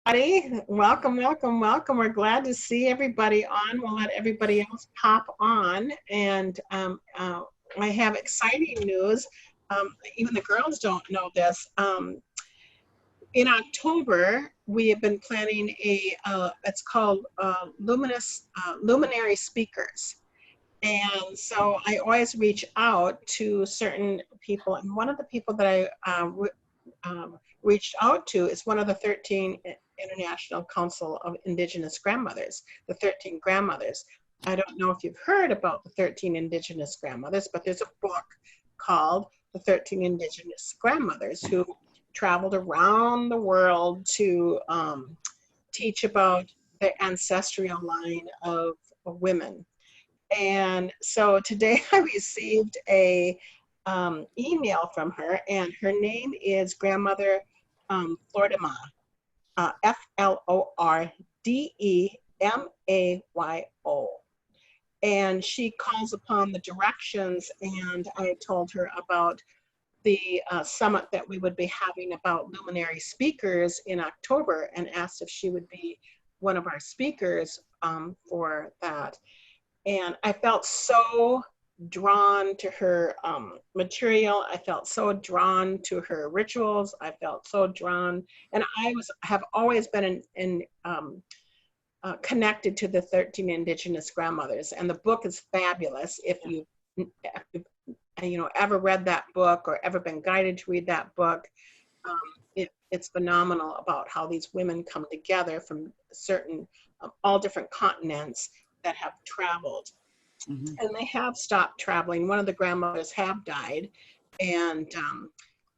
Everybody. Welcome, welcome, welcome. We're glad to see everybody on. We'll let everybody else pop on. And I have exciting news. Even the girls don't know this. In October, we have been planning it's called Luminary Speakers. And so I always reach out to certain people. And one of the people that reached out to is one of the 13 International Council of Indigenous Grandmothers, the 13 grandmothers. I don't know if you've heard about the 13 Indigenous grandmothers, but there's a book called The 13 Indigenous Grandmothers who traveled around the world to teach about the ancestral line of women. And so today I received a email from her, and her name is Grandmother Flordemayo, Flordemayo. And she calls upon the directions, and I told her about the summit that we would be having about luminary speakers in October, and asked if she would be one of our speakers for that. And I felt so drawn to her material. I felt so drawn to her rituals. I felt so drawn, and have always been connected to the 13 Indigenous grandmothers. And the book is fabulous. If you ever read that book or ever been guided to read that book, it's phenomenal about how these women come together from certain all different continents that have traveled. Mm-hmm. And they have stopped traveling. One of the grandmothers have died. And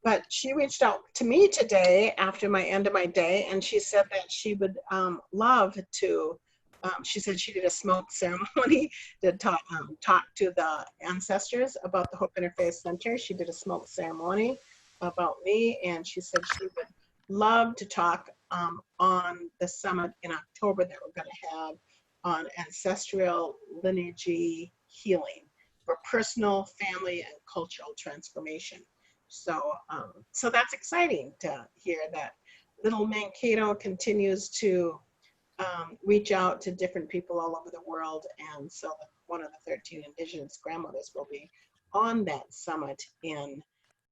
but she reached out to me today after my end of my day, and she said that she would love to, she said she did a smoke ceremony to talk to the ancestors about the Hope Interfaith Center. She did a smoke ceremony about me, and she said she would love to talk on the summit in October that we're going to have on ancestral lineage healing for personal, family, and cultural transformation. So that's exciting to hear that Little Mankato continues to reach out to different people all over the world. And so one of the 13 Indigenous grandmothers will be on that summit in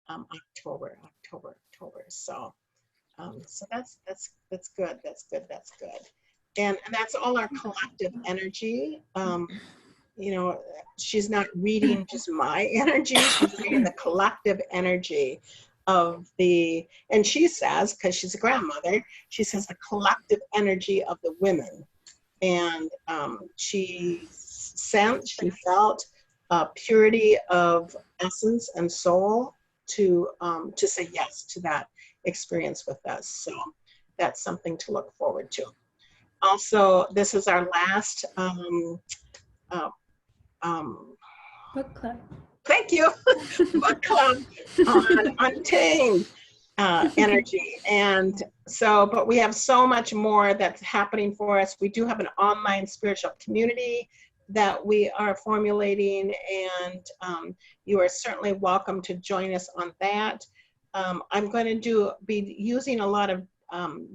October. So that's good. That's good. And that's all our collective energy. She's not reading just my energy, she's reading the collective energy of and she says, because she's a grandmother, she says the collective energy of the women. And she felt purity of essence and soul to say yes to that experience with us. So that's something to look forward to. Also, this is our last book club. Thank you. Book club on Untamed energy. And so, but we have so much more that's happening for us. We do have an online spiritual community that we are formulating, and you are certainly welcome to join us on that. I'm going to be using a lot of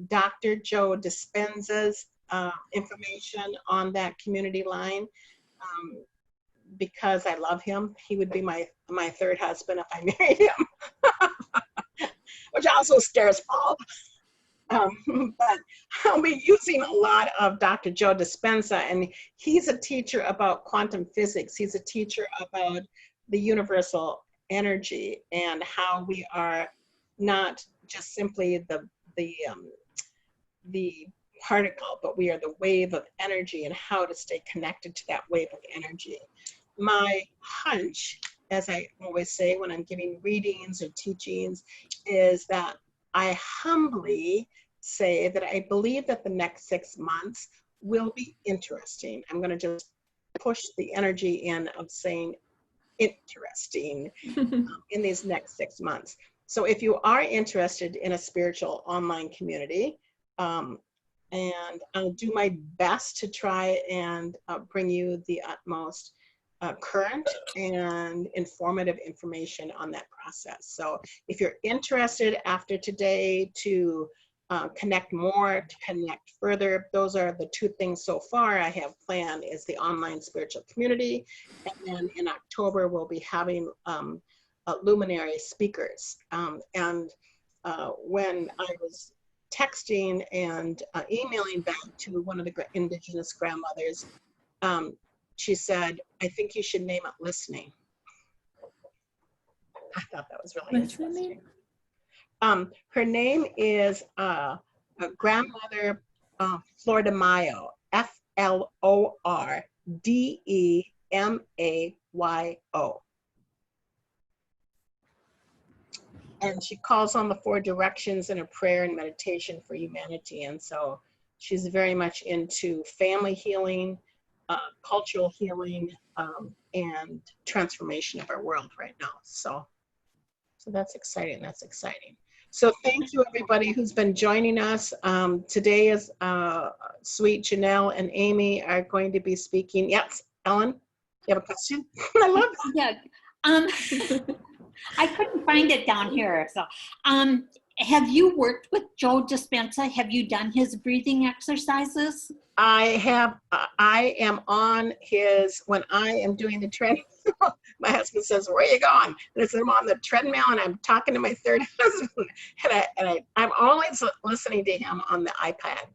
Dr. Joe Dispenza's information on that community line because I love him. He would be my third husband if I married him, which also scares Paul. But I'll be using a lot of Dr. Joe Dispenza, and he's a teacher about quantum physics. He's a teacher about the universal energy and how we are not just simply the particle, but we are the wave of energy, and how to stay connected to that wave of energy. My hunch, as I always say when I'm giving readings or teachings, is that I humbly say that I believe that the next 6 months will be interesting. I'm going to just push the energy in of saying interesting in these next 6 months. So if you are interested in a spiritual online community, and I'll do my best to try and bring you the utmost current and informative information on that process. So if you're interested after today to connect more, to connect further. Those are the two things so far I have planned, is the online spiritual community. And then in October, we'll be having luminary speakers. And when I was texting and emailing back to one of the Indigenous grandmothers, she said, I think you should name it Listening. I thought that was really interesting. Her name is Grandmother Flor de Mayo, Flordemayo. And she calls on the 4 directions in a prayer and meditation for humanity. And so she's very much into family healing, cultural healing, and transformation of our world right now. So that's exciting. That's exciting. So thank you, everybody who's been joining us. Today is sweet Jinelle and Amy are going to be speaking. Yes, Ellen, you have a question? I love that. Yeah. I couldn't find it down here. So, have you worked with Joe Dispenza? Have you done his breathing exercises? I have. I am on his, when I am doing the treadmill, my husband says, where are you going? And I said, I'm on the treadmill and I'm talking to my third husband. I'm always listening to him on the iPad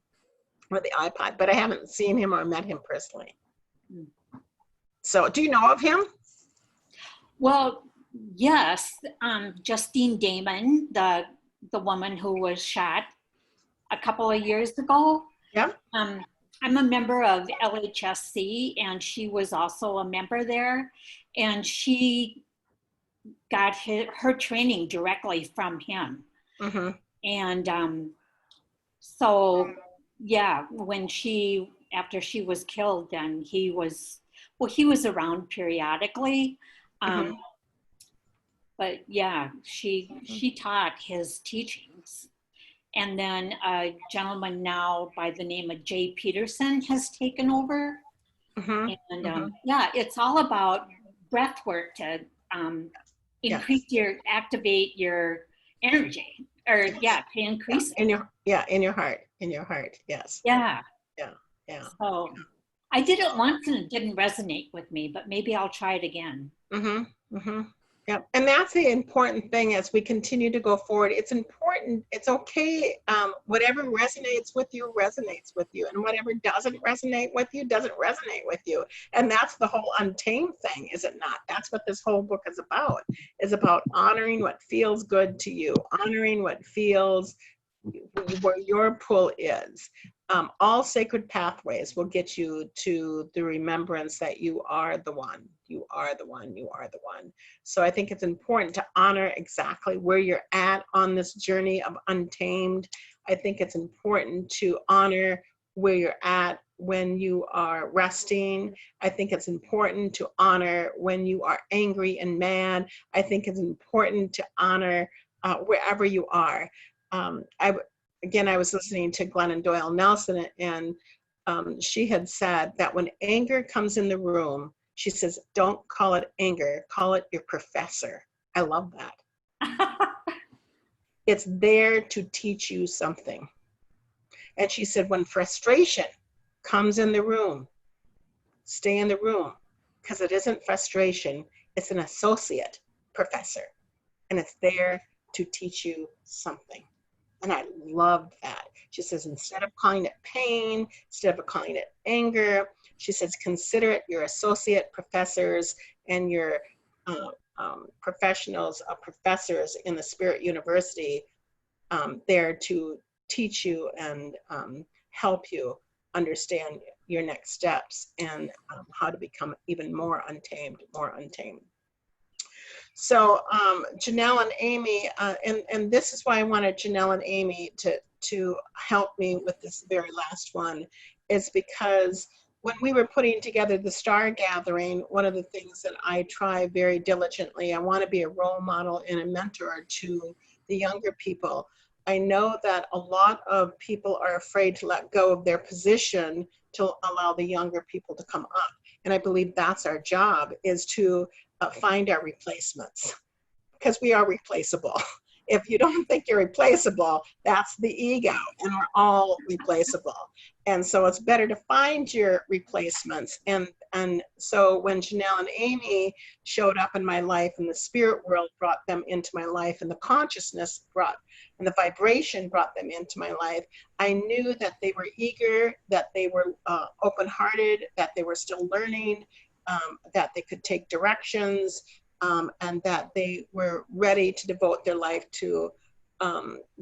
or the iPod, but I haven't seen him or met him personally. So do you know of him? Well, yes. Justine Damon, the woman who was shot a couple of years ago. Yeah. I'm a member of LHSC, and she was also a member there, and she got her training directly from him. Mm-hmm. And so, yeah, after she was killed, then he was around periodically. Mm-hmm. But yeah, she taught his teachings. And then a gentleman now by the name of Jay Peterson has taken over. Mm-hmm. And yeah, it's all about breath work to increase activate your energy, or to increase in your heart, yes. Yeah. Yeah. So I did it once and it didn't resonate with me, but maybe I'll try it again. Mm-hmm. Mm-hmm. Yeah, and that's the important thing as we continue to go forward. It's important. It's okay. Whatever resonates with you, and whatever doesn't resonate with you, doesn't resonate with you. And that's the whole Untamed thing, is it not? That's what this whole book is about honoring what feels good to you, honoring what feels where your pull is. All sacred pathways will get you to the remembrance that you are the one. You are the one. You are the one. So I think it's important to honor exactly where you're at on this journey of Untamed. I think it's important to honor where you're at when you are resting. I think it's important to honor when you are angry and mad. I think it's important to honor wherever you are. I was listening to Glennon Doyle Nelson, and she had said that when anger comes in the room, she says, don't call it anger, call it your professor. I love that. It's there to teach you something. And she said, when frustration comes in the room, stay in the room, because it isn't frustration, it's an associate professor, and it's there to teach you something. And I loved that. She says, instead of calling it pain, instead of calling it anger, she says, consider it your associate professors and your professionals, professors in the Spirit University there to teach you and help you understand your next steps and how to become even more untamed. So Jinelle and Amy, and this is why I wanted Jinelle and Amy to help me with this very last one, is because when we were putting together the Star Gathering, one of the things that I try very diligently, I want to be a role model and a mentor to the younger people. I know that a lot of people are afraid to let go of their position to allow the younger people to come up. And I believe that's our job, is to find our replacements, because we are replaceable. if you don't think you're replaceable, that's the ego, and we're all replaceable. And so it's better to find your replacements. And so when Jinelle and Amy showed up in my life, and the spirit world brought them into my life, and the consciousness and the vibration brought them into my life, I knew that they were eager, that they were open-hearted, that they were still learning, that they could take directions, and that they were ready to devote their life to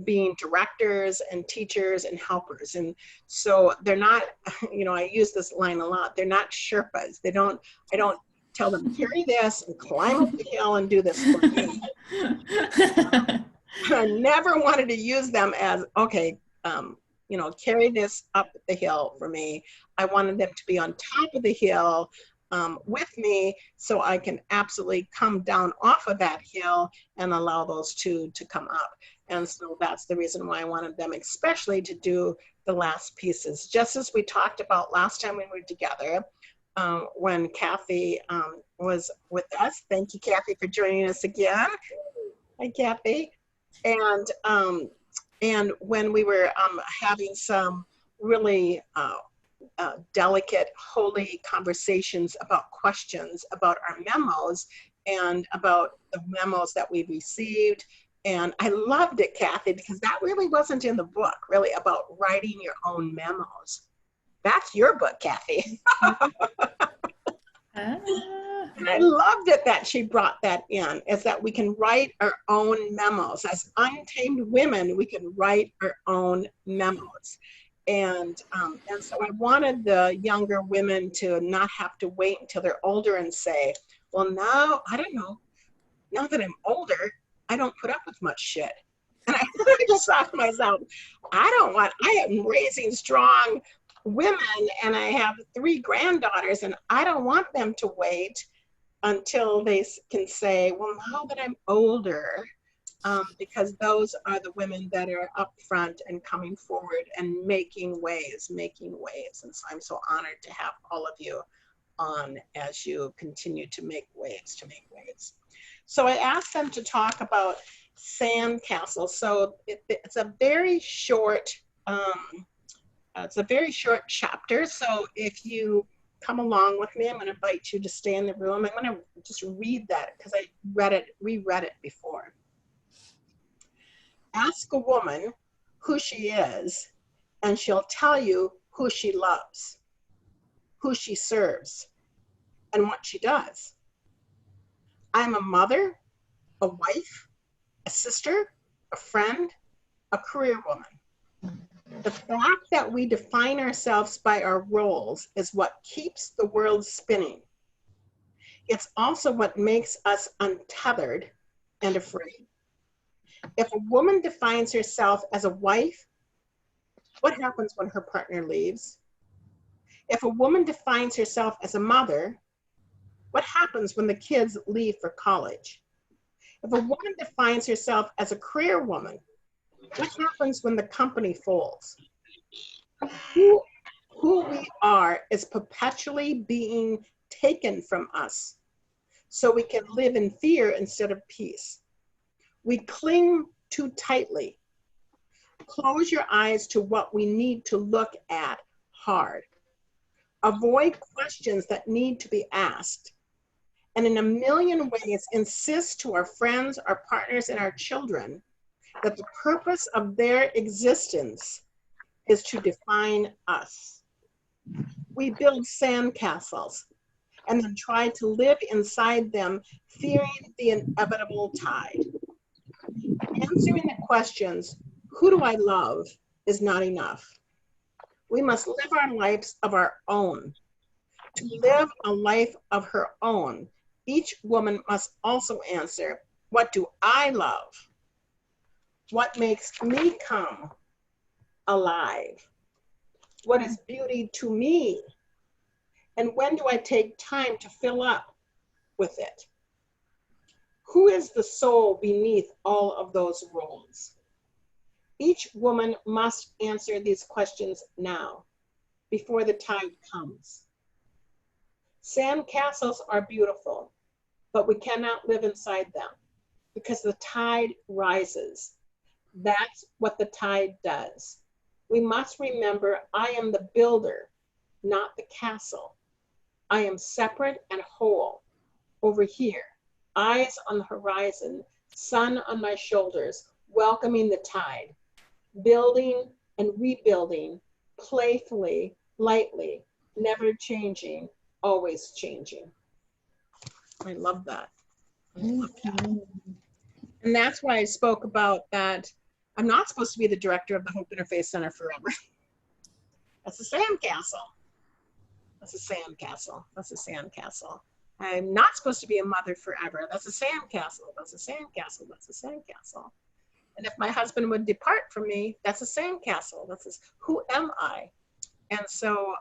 being directors and teachers and helpers. And so they're not, I use this line a lot, they're not Sherpas. I don't tell them, carry this and climb up the hill and do this for me. I never wanted to use them as, okay, carry this up the hill for me. I wanted them to be on top of the hill with me, so I can absolutely come down off of that hill and allow those two to come up. And so that's the reason why I wanted them especially to do the last pieces. Just as we talked about last time we were together, when Kathy was with us. Thank you, Kathy, for joining us again. Hi, Kathy. And when we were having some really delicate, holy conversations about questions about our memos and about the memos that we received. And I loved it, Kathy, because that really wasn't in the book, really, about writing your own memos. That's your book, Kathy. And I loved it that she brought that in, is that we can write our own memos. As untamed women, we can write our own memos. And so I wanted the younger women to not have to wait until they're older and say, well, now, I don't know, now that I'm older, I don't put up with much shit. And I just thought to myself, I am raising strong women, and I have 3 granddaughters, and I don't want them to wait until they can say, well, now that I'm older, because those are the women that are up front and coming forward and making waves. And so I'm so honored to have all of you on as you continue to make waves, So I asked them to talk about Sandcastles. So it's a very short, chapter. So if you come along with me, I'm going to invite you to stay in the room. I'm going to just read that because I reread it before. Ask a woman who she is, and she'll tell you who she loves, who she serves, and what she does. I'm a mother, a wife, a sister, a friend, a career woman. The fact that we define ourselves by our roles is what keeps the world spinning. It's also what makes us untethered and afraid. If a woman defines herself as a wife, what happens when her partner leaves? If a woman defines herself as a mother, what happens when the kids leave for college? If a woman defines herself as a career woman, what happens when the company folds? Who we are is perpetually being taken from us so we can live in fear instead of peace. We cling too tightly. Close your eyes to what we need to look at hard. Avoid questions that need to be asked. And in a million ways, insist to our friends, our partners, and our children that the purpose of their existence is to define us. We build sandcastles and then try to live inside them, fearing the inevitable tide. Answering the questions, who do I love, is not enough. We must live our lives of our own. To live a life of her own, each woman must also answer, what do I love? What makes me come alive? What is beauty to me? And when do I take time to fill up with it? Who is the soul beneath all of those roles? Each woman must answer these questions now, before the tide comes. Sandcastles are beautiful, but we cannot live inside them. because the tide rises. That's what the tide does. We must remember, I am the builder, not the castle. I am separate and whole. Over here, eyes on the horizon, sun on my shoulders, welcoming the tide, building and rebuilding, playfully, lightly, never changing, always changing. I love that. I love that. And that's why I spoke about that. I'm not supposed to be the director of the Hope Interfaith Center forever. That's a sandcastle. That's a sandcastle. That's a sandcastle. I'm not supposed to be a mother forever. That's a sandcastle. That's a sandcastle. That's a sandcastle. And if my husband would depart from me, that's a sandcastle. That's who am I? And so,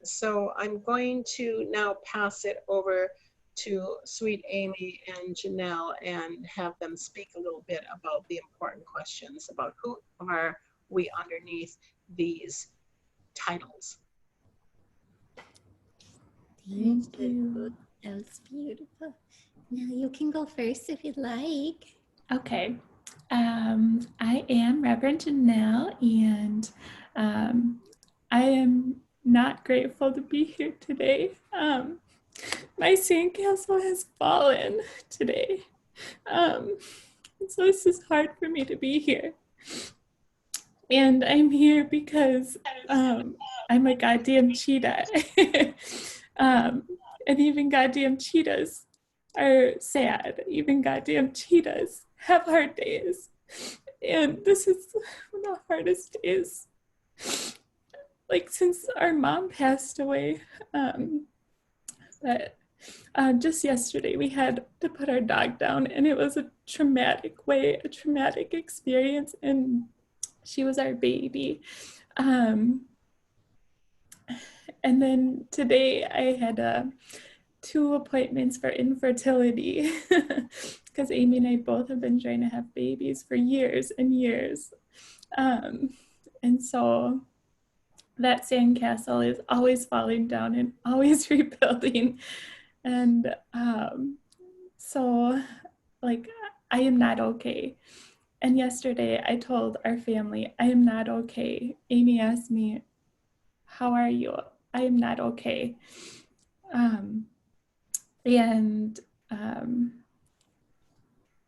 so I'm going to now pass it over to sweet Amy and Jinelle and have them speak a little bit about the important questions about who are we underneath these titles. Thank you. That was beautiful. Now you can go first if you'd like. Okay. I am Reverend Jinelle, and I am not grateful to be here today. My sandcastle has fallen today. So this is hard for me to be here. And I'm here because I'm a goddamn cheetah. And even goddamn cheetahs are sad. Even goddamn cheetahs have hard days. And this is one of the hardest days. Like since our mom passed away. But just yesterday we had to put our dog down, and it was a traumatic experience, and she was our baby. And then today I had 2 appointments for infertility because Amy and I both have been trying to have babies for years and years. And so that sandcastle is always falling down and always rebuilding. And so like, I am not okay. And yesterday I told our family, I am not okay. Amy asked me, how are you? I am not okay.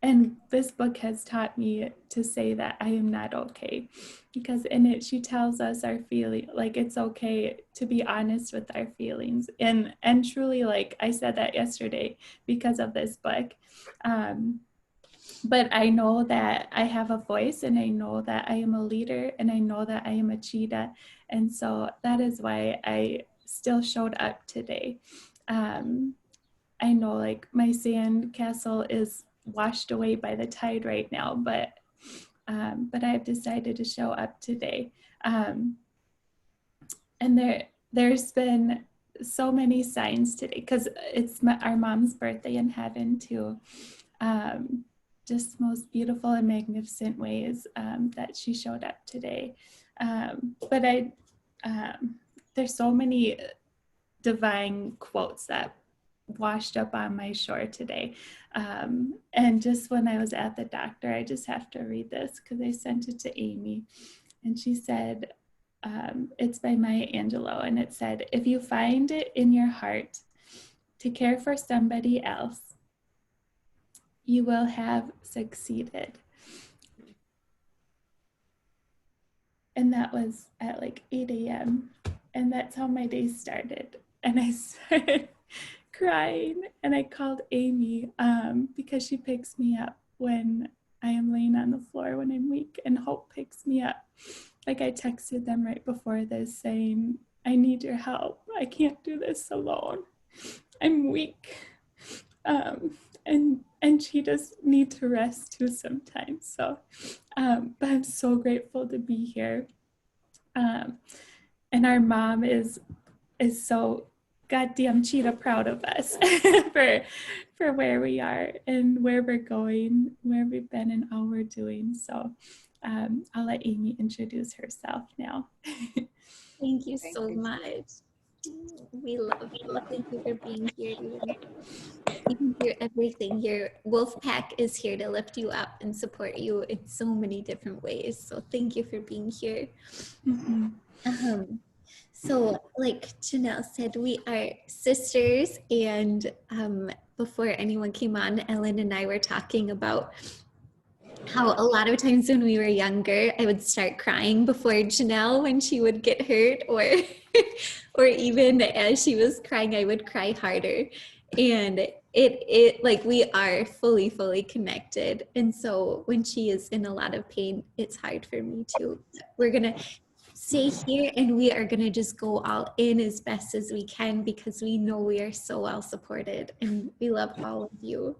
And this book has taught me to say that I am not okay, because in it she tells us our feeling, like it's okay to be honest with our feelings, and truly, like I said that yesterday because of this book. But I know that I have a voice, and I know that I am a leader, and I know that I am a cheetah, and so that is why I still showed up today. I know like my sandcastle is washed away by the tide right now, but I've decided to show up today. And there's been so many signs today, because it's our mom's birthday in heaven too. Just most beautiful and magnificent ways that she showed up today. But there's so many divine quotes that washed up on my shore today. And just when I was at the doctor, I just have to read this because I sent it to Amy. And she said, it's by Maya Angelou, and it said, if you find it in your heart to care for somebody else, you will have succeeded. And that was at like 8 a.m. And that's how my day started. And I started crying, and I called Amy because she picks me up when I am laying on the floor when I'm weak, and Hope picks me up. Like I texted them right before this saying, I need your help. I can't do this alone. I'm weak. And she does need to rest too sometimes. So, but I'm so grateful to be here. And our mom is so goddamn cheetah proud of us for where we are and where we're going, where we've been, and all we're doing. So I'll let Amy introduce herself now. Thank you so much. We love you. Thank you for being here. even through everything, your wolf pack is here to lift you up and support you in so many different ways. So thank you for being here. So like Jinelle said, we are sisters, and before anyone came on, Ellen and I were talking about how a lot of times when we were younger, I would start crying before Jinelle when she would get hurt, or or even as she was crying, I would cry harder. And it like we are fully connected. And so when she is in a lot of pain, it's hard for me too. We're gonna stay here, and we are gonna just go all in as best as we can, because we know we are so well supported, and we love all of you.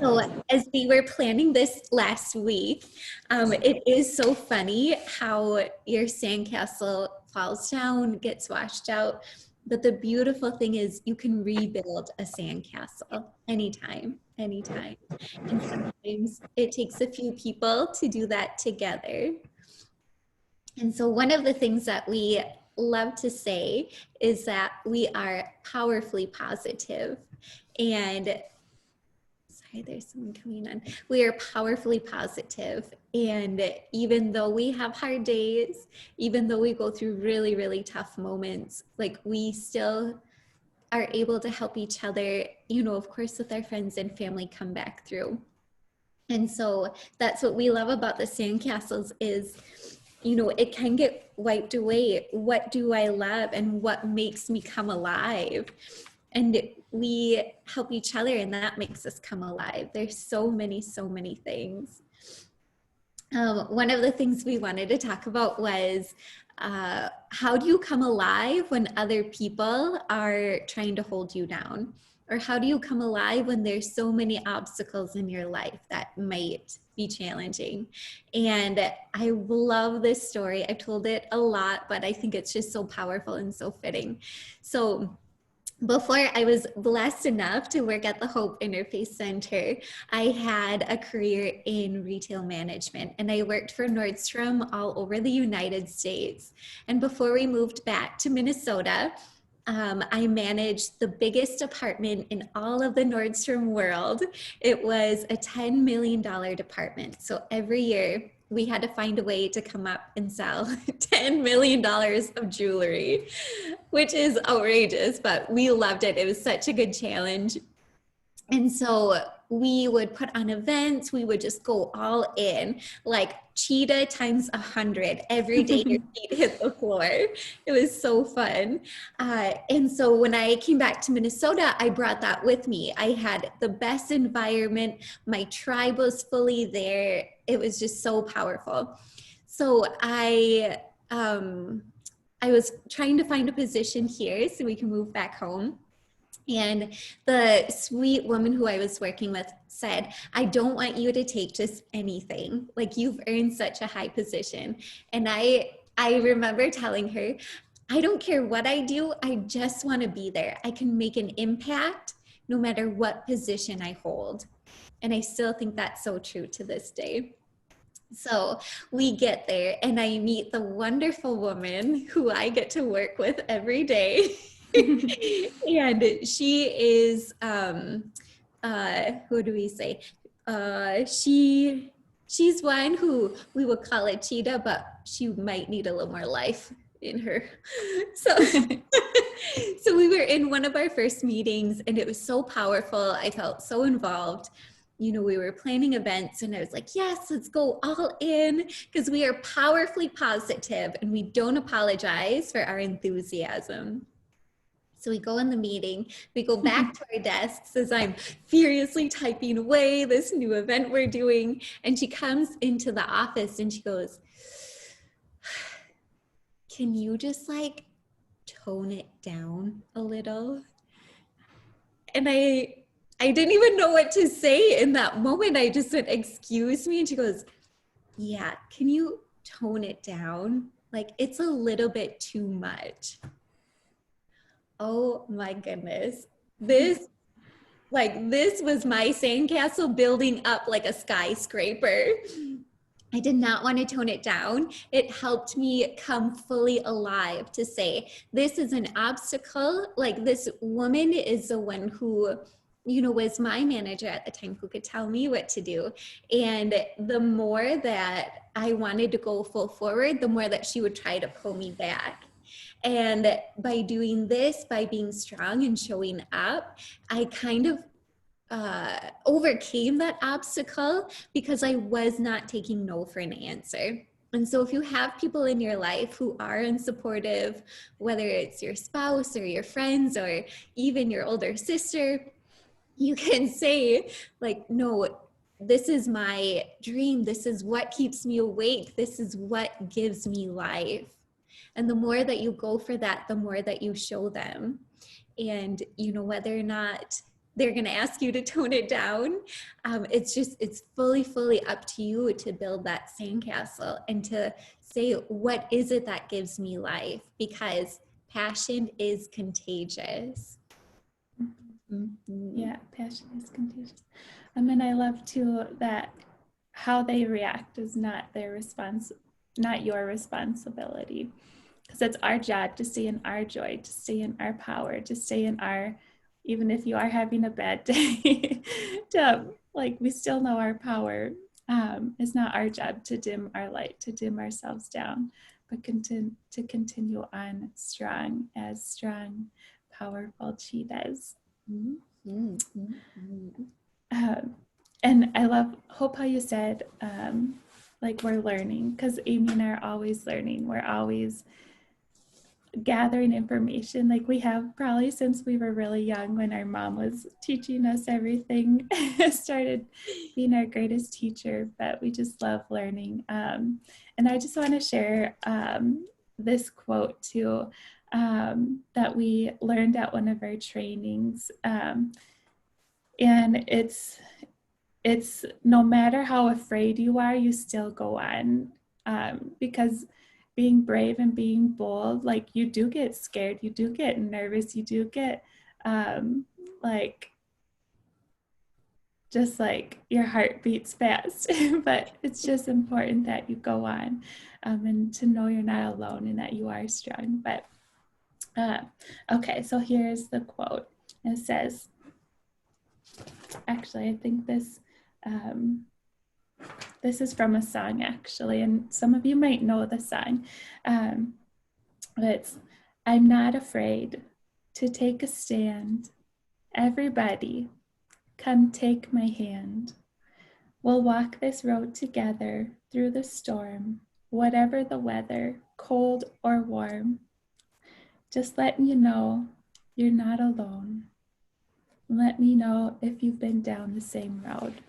So as we were planning this last week, it is so funny how your sandcastle falls down, gets washed out. But the beautiful thing is you can rebuild a sandcastle anytime. And sometimes it takes a few people to do that together. And so one of the things that we love to say is that we are powerfully positive. And sorry, there's someone coming on. We are powerfully positive. And even though we have hard days, even though we go through really tough moments, like we still are able to help each other, you know, of course, with our friends and family come back through. And so that's what we love about the sandcastles is, you know, it can get wiped away. What do I love and what makes me come alive? And we help each other, and that makes us come alive. There's so many things. One of the things we wanted to talk about was how do you come alive when other people are trying to hold you down? Or how do you come alive when there's so many obstacles in your life that might be challenging? And I love this story. I've told it a lot, but I think it's just so powerful and so fitting. So before I was blessed enough to work at the Hope Interfaith Center, I had a career in retail management, and I worked for Nordstrom all over the United States. And before we moved back to Minnesota, I managed the biggest apartment in all of the Nordstrom world. It was a $10 million department. So every year we had to find a way to come up and sell $10 million of jewelry, which is outrageous, but we loved it. It was such a good challenge. And so we would put on events. We would just go all in, like cheetah times 100 every day your feet hit the floor. It was so fun. And so when I came back to Minnesota, I brought that with me. I had the best environment. My tribe was fully there. It was just so powerful. So I was trying to find a position here so we can move back home. And the sweet woman who I was working with said, I don't want you to take just anything. Like, you've earned such a high position. And I remember telling her, I don't care what I do. I just want to be there. I can make an impact no matter what position I hold. And I still think that's so true to this day. So we get there and I meet the wonderful woman who I get to work with every day. And she is, who do we say? She's one who we would call a cheetah, but she might need a little more life in her. So we were in one of our first meetings and it was so powerful. I felt so involved. You know, we were planning events and I was like, yes, let's go all in, because we are powerfully positive and we don't apologize for our enthusiasm. So we go in the meeting, we go back to our desks as I'm furiously typing away this new event we're doing. And she comes into the office and she goes, can you just like tone it down a little? And I didn't even know what to say in that moment. I just said, excuse me. And she goes, yeah, can you tone it down? Like, it's a little bit too much. Oh my goodness. This was my sandcastle building up like a skyscraper. I did not want to tone it down. It helped me come fully alive to say, this is an obstacle. Like, this woman is the one who, you know, was my manager at the time, who could tell me what to do. And the more that I wanted to go full forward, the more that she would try to pull me back. And by doing this, by being strong and showing up, I kind of overcame that obstacle because I was not taking no for an answer. And so if you have people in your life who are unsupportive, whether it's your spouse or your friends or even your older sister, you can say, like, no, this is my dream. This is what keeps me awake. This is what gives me life. And the more that you go for that, the more that you show them. And, you know, whether or not they're going to ask you to tone it down, it's fully up to you to build that sandcastle and to say, what is it that gives me life? Because passion is contagious. Yeah, passion is contagious. And I love too that how they react is not not your responsibility, because it's our job to stay in our joy, to stay in our power, to stay in our, even if you are having a bad day, like, we still know our power. It's not our job to dim our light, to dim ourselves down, but to continue on strong, as strong, powerful cheetahs. And I hope how you said, like, we're learning, because Amy and I are always learning. We're always gathering information, like we have probably since we were really young, when our mom was teaching us everything. Started being our greatest teacher, but we just love learning. And I just want to share this quote too, that we learned at one of our trainings. And it's no matter how afraid you are, you still go on, because being brave and being bold, like, you do get scared, you do get nervous, you do get like, just like your heart beats fast. But it's just important that you go on, and to know you're not alone and that you are strong. But okay, so here's the quote. It says, actually, I think this is from a song, actually, and some of you might know the song. But it's, I'm not afraid to take a stand. Everybody, come take my hand. We'll walk this road together through the storm, whatever the weather, cold or warm. Just letting you know you're not alone. Let me know if you've been down the same road.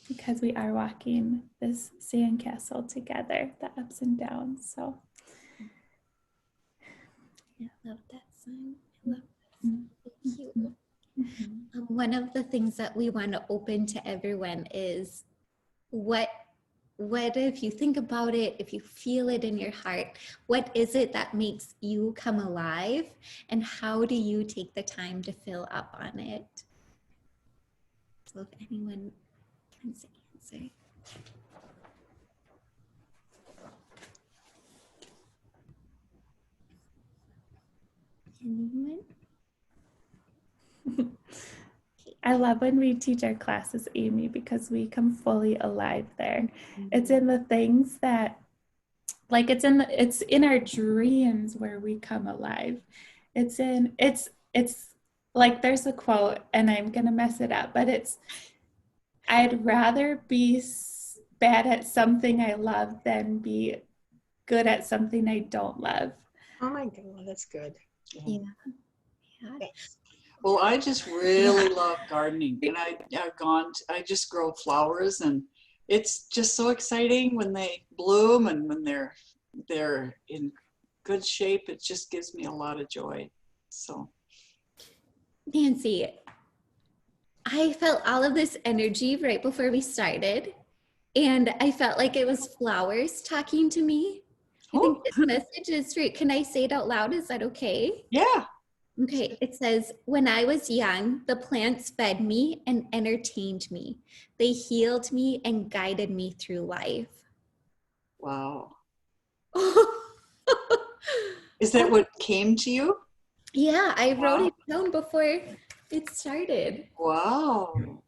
Because we are walking this sandcastle together, the ups and downs. So I love that song. I love that song. Thank you. One of the things that we want to open to everyone is, what if you think about it, if you feel it in your heart, what is it that makes you come alive, and how do you take the time to fill up on it? So if anyone can answer. Anyone? I love when we teach our classes, Amy, because we come fully alive there. It's in the things that, like, it's in our dreams where we come alive. It's like, there's a quote, and I'm gonna mess it up, but it's, I'd rather be bad at something I love than be good at something I don't love. Oh my God, that's good. Yeah. Yes. Well, I just really love gardening, and I just grow flowers, and it's just so exciting when they bloom and when they're in good shape. It just gives me a lot of joy. So, Nancy, I felt all of this energy right before we started, and I felt like it was flowers talking to me. I think this message is free. Can I say it out loud? Is that okay? yeah. Okay, it says, when I was young, the plants fed me and entertained me. They healed me and guided me through life. Wow. Is that what came to you? Yeah, I wrote Wow. it down before it started. Wow.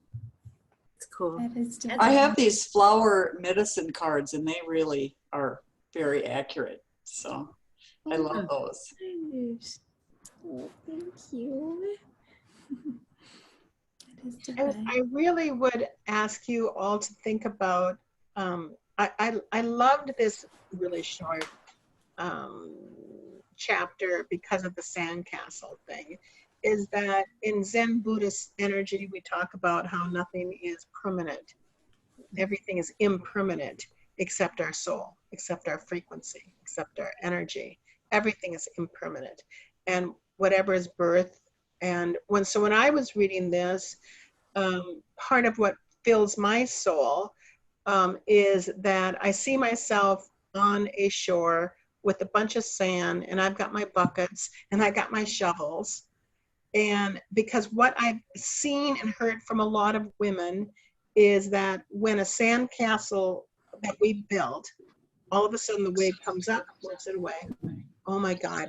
It's cool. That is I divine. have these flower medicine cards and they really are very accurate. So I love those. Gosh. Oh, thank you. That is divine. I really would ask you all to think about, I loved this really short chapter because of the sandcastle thing, is that in Zen Buddhist energy, we talk about how nothing is permanent. Everything is impermanent except our soul, except our frequency, except our energy. Everything is impermanent. And whatever is birth. And when I was reading this, part of what fills my soul is that I see myself on a shore with a bunch of sand, and I've got my buckets and I got my shovels. And because what I've seen and heard from a lot of women is that when a sandcastle that we built, all of a sudden the wave comes up, lifts it away. Oh my God,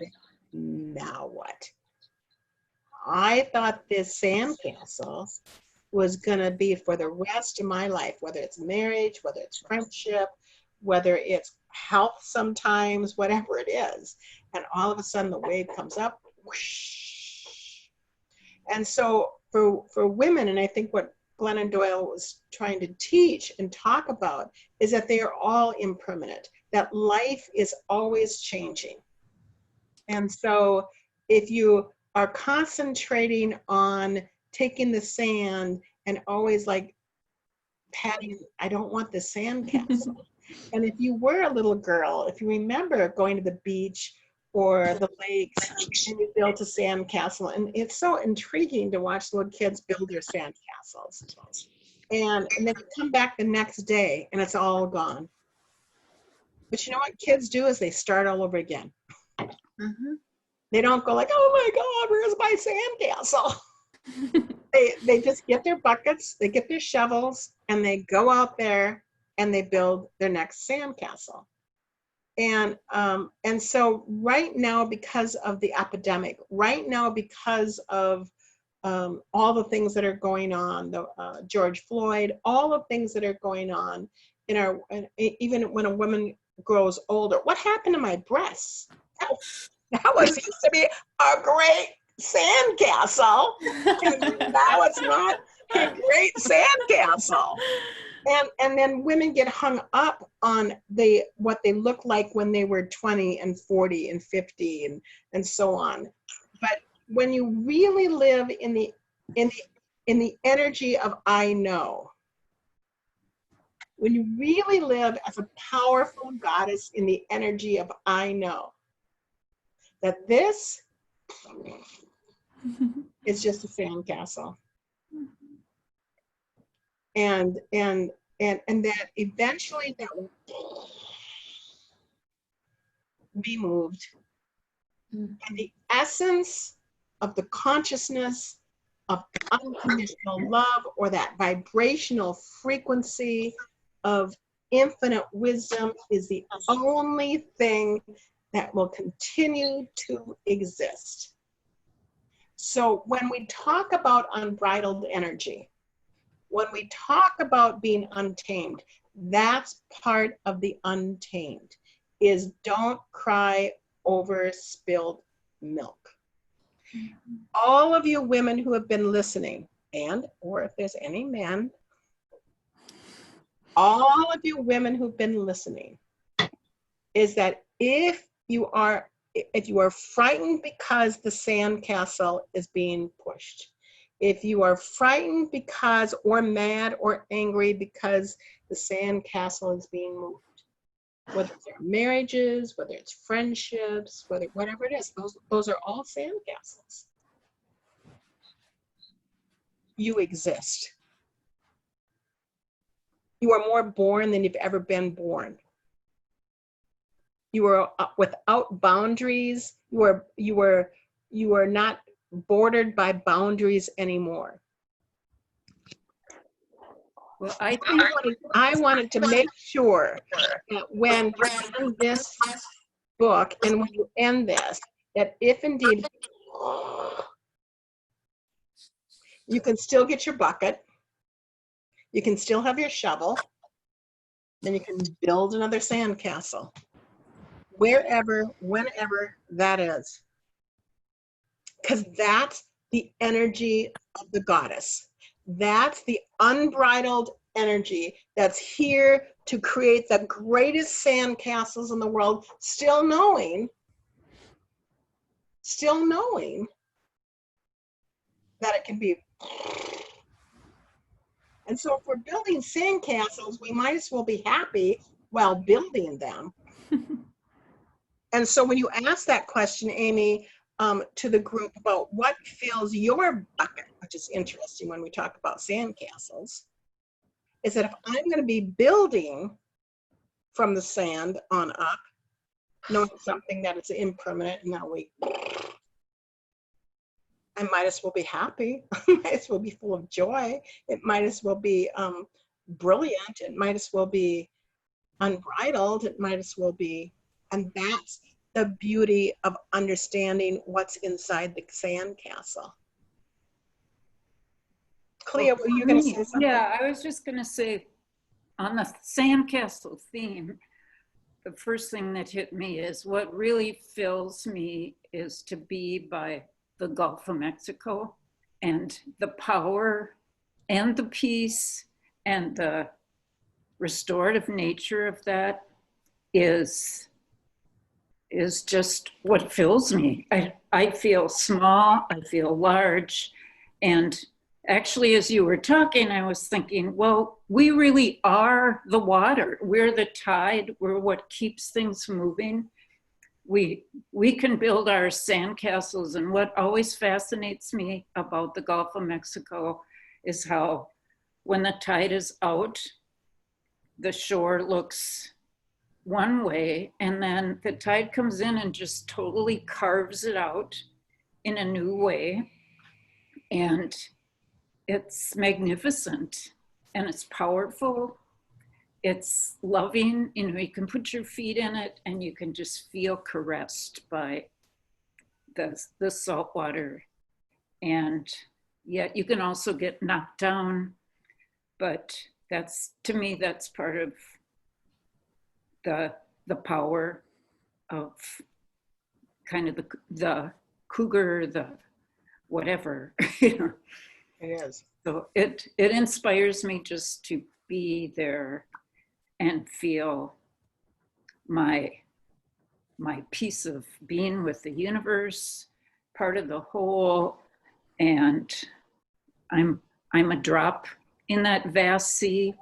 now what? I thought this sandcastle was gonna be for the rest of my life, whether it's marriage, whether it's friendship, whether it's health sometimes, whatever it is. And all of a sudden the wave comes up, whoosh. And so for women, and I think what Glennon Doyle was trying to teach and talk about is that they are all impermanent, that life is always changing. And so if you are concentrating on taking the sand and always like patting, I don't want the sandcastle. And if you were a little girl, if you remember going to the beach or the lakes and you built a sandcastle, and it's so intriguing to watch little kids build their sandcastles. And then you come back the next day and it's all gone. But you know what kids do is they start all over again. Mm-hmm. They don't go like, oh my God, where's my sandcastle? They just get their buckets, they get their shovels, and they go out there and they build their next sandcastle. And so right now, because of the epidemic, right now because of all the things that are going on, the George Floyd, all the things that are going on in our, even when a woman grows older, what happened to my breasts? That was used to be a great sandcastle, and now it's not a great sandcastle. And then women get hung up on what they look like when they were 20 and 40 and 50 and so on. But when you really live in the energy of I know, when you really live as a powerful goddess in the energy of I know, that this is just a sandcastle. And that eventually that will be moved. And the essence of the consciousness of unconditional love, or that vibrational frequency of infinite wisdom, is the only thing that will continue to exist. So when we talk about unbridled energy, when we talk about being untamed, that's part of the untamed, is don't cry over spilled milk. All of you women who have been listening, or if there's any men, all of you women who've been listening, is that if you are frightened because the sandcastle is being pushed, if you are frightened because, or mad or angry because the sandcastle is being moved, whether it's our marriages, whether it's friendships, whatever it is, those are all sandcastles. You exist. You are more born than you've ever been born. You are without boundaries. You are not bordered by boundaries anymore. Well, I think I wanted to make sure that when you end this book and when you end this, that if indeed you can still get your bucket, you can still have your shovel, then you can build another sandcastle, wherever, whenever that is. Because that's the energy of the goddess. That's the unbridled energy that's here to create the greatest sandcastles in the world, still knowing that it can be. And so if we're building sandcastles, we might as well be happy while building them. And so when you ask that question, Amy, to the group about what fills your bucket, which is interesting when we talk about sandcastles, is that if I'm going to be building from the sand on up, knowing something that is impermanent and now I might as well be happy. I might as well be full of joy. It might as well be brilliant. It might as well be unbridled. It might as well be, and that's the beauty of understanding what's inside the sandcastle. Clea, were you going to say something? Yeah, I was just going to say, on the sandcastle theme, the first thing that hit me is what really fills me is to be by the Gulf of Mexico, and the power and the peace and the restorative nature of that is just what fills me. I feel small, I feel large. And actually, as you were talking, I was thinking, well, we really are the water. We're the tide. We're what keeps things moving. We can build our sandcastles. And what always fascinates me about the Gulf of Mexico is how when the tide is out, the shore looks one way, and then the tide comes in and just totally carves it out in a new way. And it's magnificent and it's powerful. It's loving, you know, you can put your feet in it and you can just feel caressed by the salt water. And yet you can also get knocked down, but that's, to me, that's part of the power of kind of the cougar, the whatever, you know. It is. So it inspires me just to be there and feel my piece of being with the universe, part of the whole, and I'm a drop in that vast sea.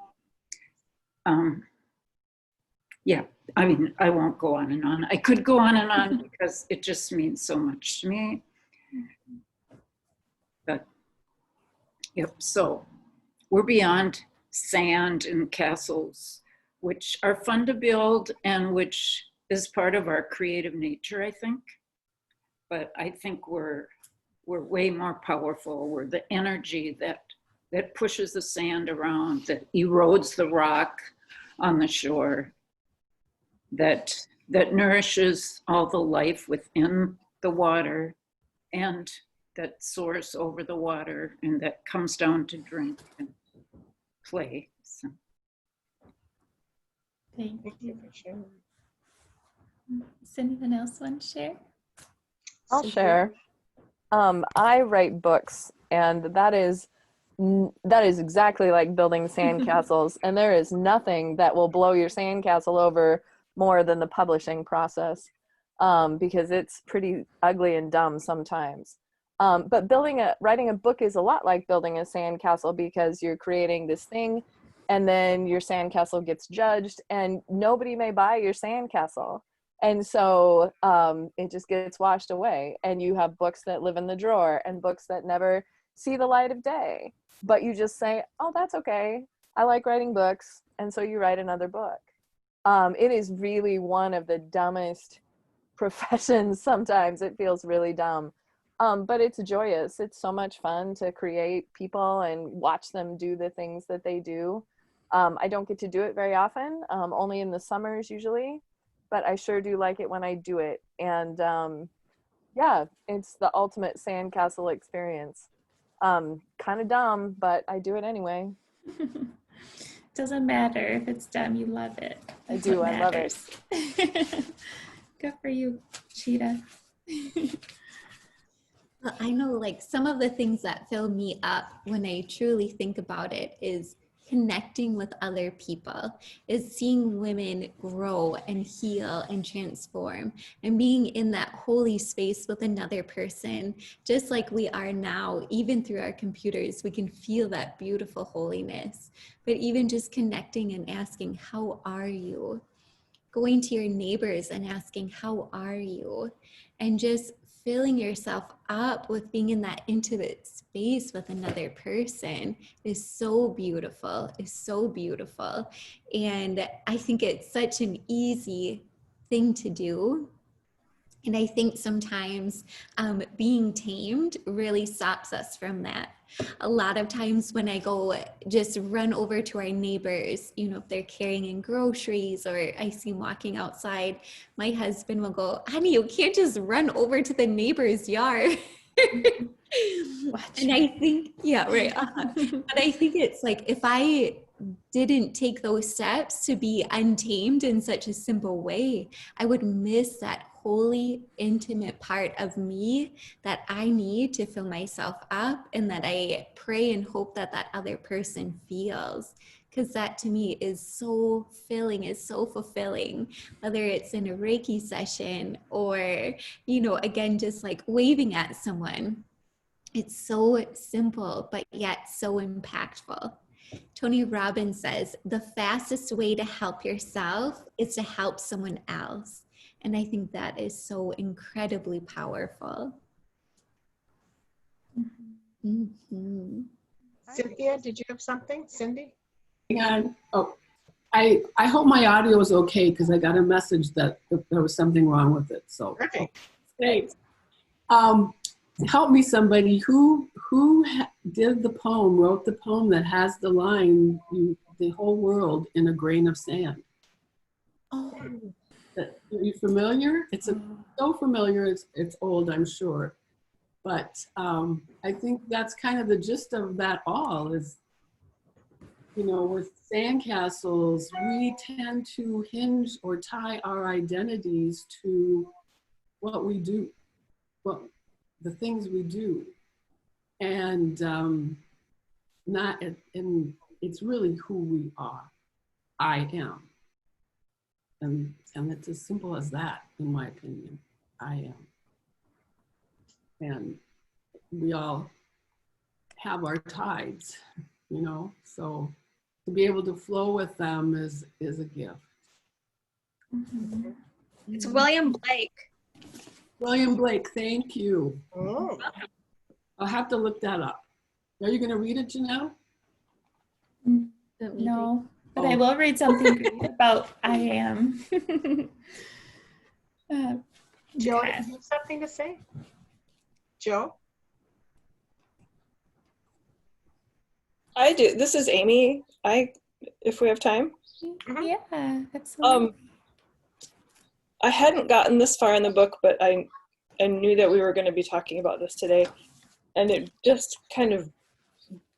Yeah, I mean, I won't go on and on. I could go on and on because it just means so much to me. But yep, so we're beyond sand and castles, which are fun to build and which is part of our creative nature, I think. But I think we're way more powerful. We're the energy that pushes the sand around, that erodes the rock on the shore, that nourishes all the life within the water, and that soars over the water, and that comes down to drink and play. So. Thank Thank you for sharing. Does anyone else want to share? I'll share. I write books, and that is exactly like building sandcastles. And there is nothing that will blow your sandcastle over more than the publishing process, because it's pretty ugly and dumb sometimes. But writing a book is a lot like building a sandcastle, because you're creating this thing, and then your sandcastle gets judged, and nobody may buy your sandcastle. And so it just gets washed away, and you have books that live in the drawer and books that never see the light of day. But you just say, oh, that's okay. I like writing books. And so you write another book. It is really one of the dumbest professions. Sometimes it feels really dumb. But it's joyous. It's so much fun to create people and watch them do the things that they do. I don't get to do it very often, only in the summers usually, but I sure do like it when I do it. And yeah, it's the ultimate sandcastle experience. Kind of dumb, but I do it anyway. Doesn't matter if it's dumb, you love it. I do, I love it. Good for you, Cheetah. Well, I know like some of the things that fill me up when I truly think about it is connecting with other people, is seeing women grow and heal and transform, and being in that holy space with another person, just like we are now. Even through our computers, we can feel that beautiful holiness. But even just connecting and asking, how are you? Going to your neighbors and asking, how are you? And just filling yourself up with being in that intimate space with another person is so beautiful, is so beautiful. And I think it's such an easy thing to do. And I think sometimes being tamed really stops us from that. A lot of times when I go just run over to our neighbors, you know, if they're carrying in groceries or I see them walking outside, my husband will go, honey, you can't just run over to the neighbor's yard. And I think, yeah, right. But I think it's like, if I didn't take those steps to be untamed in such a simple way, I would miss that holy, intimate part of me that I need to fill myself up, and that I pray and hope that that other person feels. Because that to me is so filling, is so fulfilling, whether it's in a Reiki session or, you know, again, just like waving at someone. It's so simple, but yet so impactful. Tony Robbins says, the fastest way to help yourself is to help someone else. And I think that is so incredibly powerful. Mm-hmm. Cynthia, did you have something? Cindy? And I hope my audio is okay, because I got a message that there was something wrong with it. So Perfect. thanks. Help me, somebody who did the poem, wrote the poem that has the line, the whole world in a grain of sand. Oh, Are you familiar? It's so familiar. It's old, I'm sure, but I think that's kind of the gist of that all is, you know, with sandcastles, we tend to hinge or tie our identities to what we do, the things we do, and it's really who we are. I am, and it's as simple as that, in my opinion. I am, and we all have our tides, you know. So to be able to flow with them is a gift. mm-hmm. It's William Blake. William Blake, thank you. Oh. I'll have to look that up. Are you going to read it, Jinelle? No, but I will read something great about I am. Joe, Okay. do you have something to say? Joe? I do. This is Amy. If we have time. Yeah, absolutely. I hadn't gotten this far in the book, but I knew that we were going to be talking about this today, and it just kind of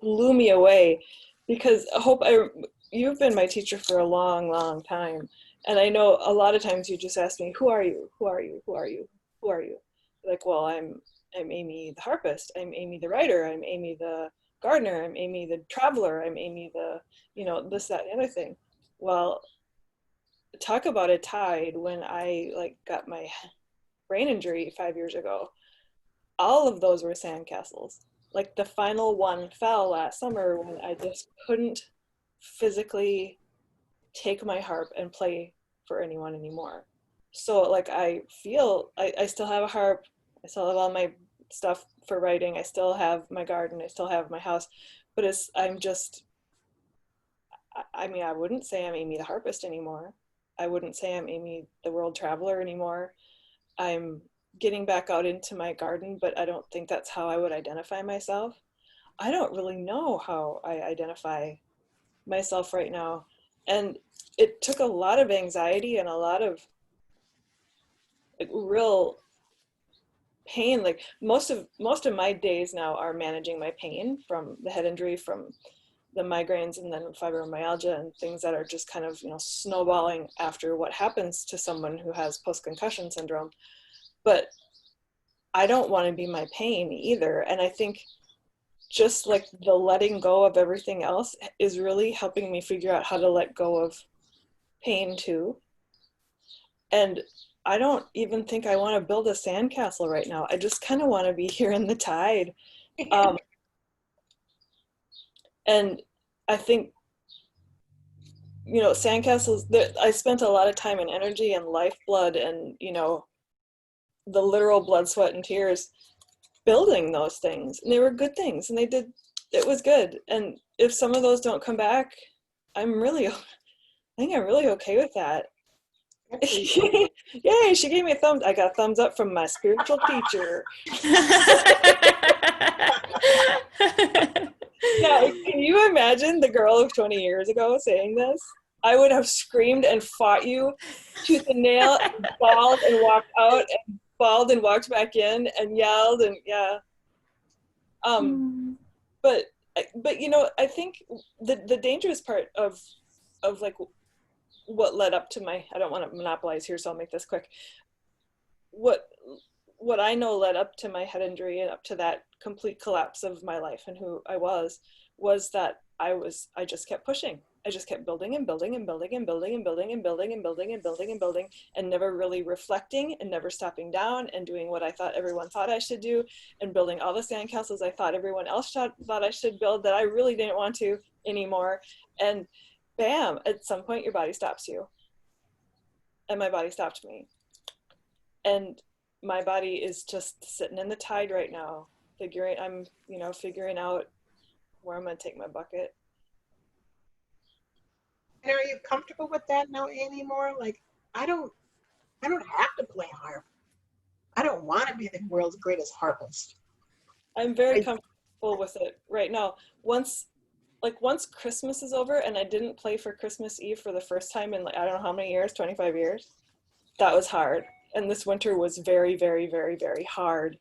blew me away, because you've been my teacher for a long, long time, and I know a lot of times you just ask me, who are you? Who are you? Who are you? Who are you? Like, well, I'm Amy the harpist. I'm Amy the writer. I'm Amy the gardener. I'm Amy the traveler. I'm Amy the, you know, this, that, and the other thing. Well, talk about a tide. When I got my brain injury 5 years ago, all of those were sandcastles. Like the final one fell last summer when I just couldn't physically take my harp and play for anyone anymore. So like I feel I still have a harp, I still have all my stuff for writing, I still have my garden, I still have my house, but I mean, I wouldn't say I'm Amy the harpist anymore. I wouldn't say I'm Amy the world traveler anymore. I'm getting back out into my garden, but I don't think that's how I would identify myself. I don't really know how I identify myself right now. And it took a lot of anxiety and a lot of like, real pain. Like most of my days now are managing my pain from the head injury, from the migraines, and then fibromyalgia and things that are just kind of, you know, snowballing after what happens to someone who has post-concussion syndrome. But I don't want to be my pain either. And I think just like the letting go of everything else is really helping me figure out how to let go of pain too. And I don't even think I want to build a sandcastle right now. I just kind of want to be here in the tide. And I think, you know, sandcastles, I spent a lot of time and energy and lifeblood and, you know, the literal blood, sweat, and tears building those things. And they were good things, and it was good. And if some of those don't come back, I think I'm really okay with that. Yay, she gave me a thumbs. I got a thumbs up from my spiritual teacher. Now, can you imagine the girl of 20 years ago saying this? I would have screamed and fought you tooth and nail, and bawled and walked out, and bawled and walked back in, and yelled, and yeah. But you know, I think the dangerous part of like what led up to my, I don't want to monopolize here, so I'll make this quick. What I know led up to my head injury and up to that complete collapse of my life and who I was that I just kept pushing. I just kept building and building and building and building and building and building and building and building and building, and never really reflecting and never stopping down and doing what I thought everyone thought I should do, and building all the sandcastles I thought everyone else thought I should build that I really didn't want to anymore. And bam, at some point your body stops you. And my body stopped me. And my body is just sitting in the tide right now, figuring out where I'm gonna take my bucket. And are you comfortable with that now anymore? Like, I don't have to play harp. I don't want to be the world's greatest harpist. I'm very comfortable with it right now. Once Christmas is over and I didn't play for Christmas Eve for the first time in like, I don't know how many years, 25 years, that was hard. And this winter was very, very, very, very hard.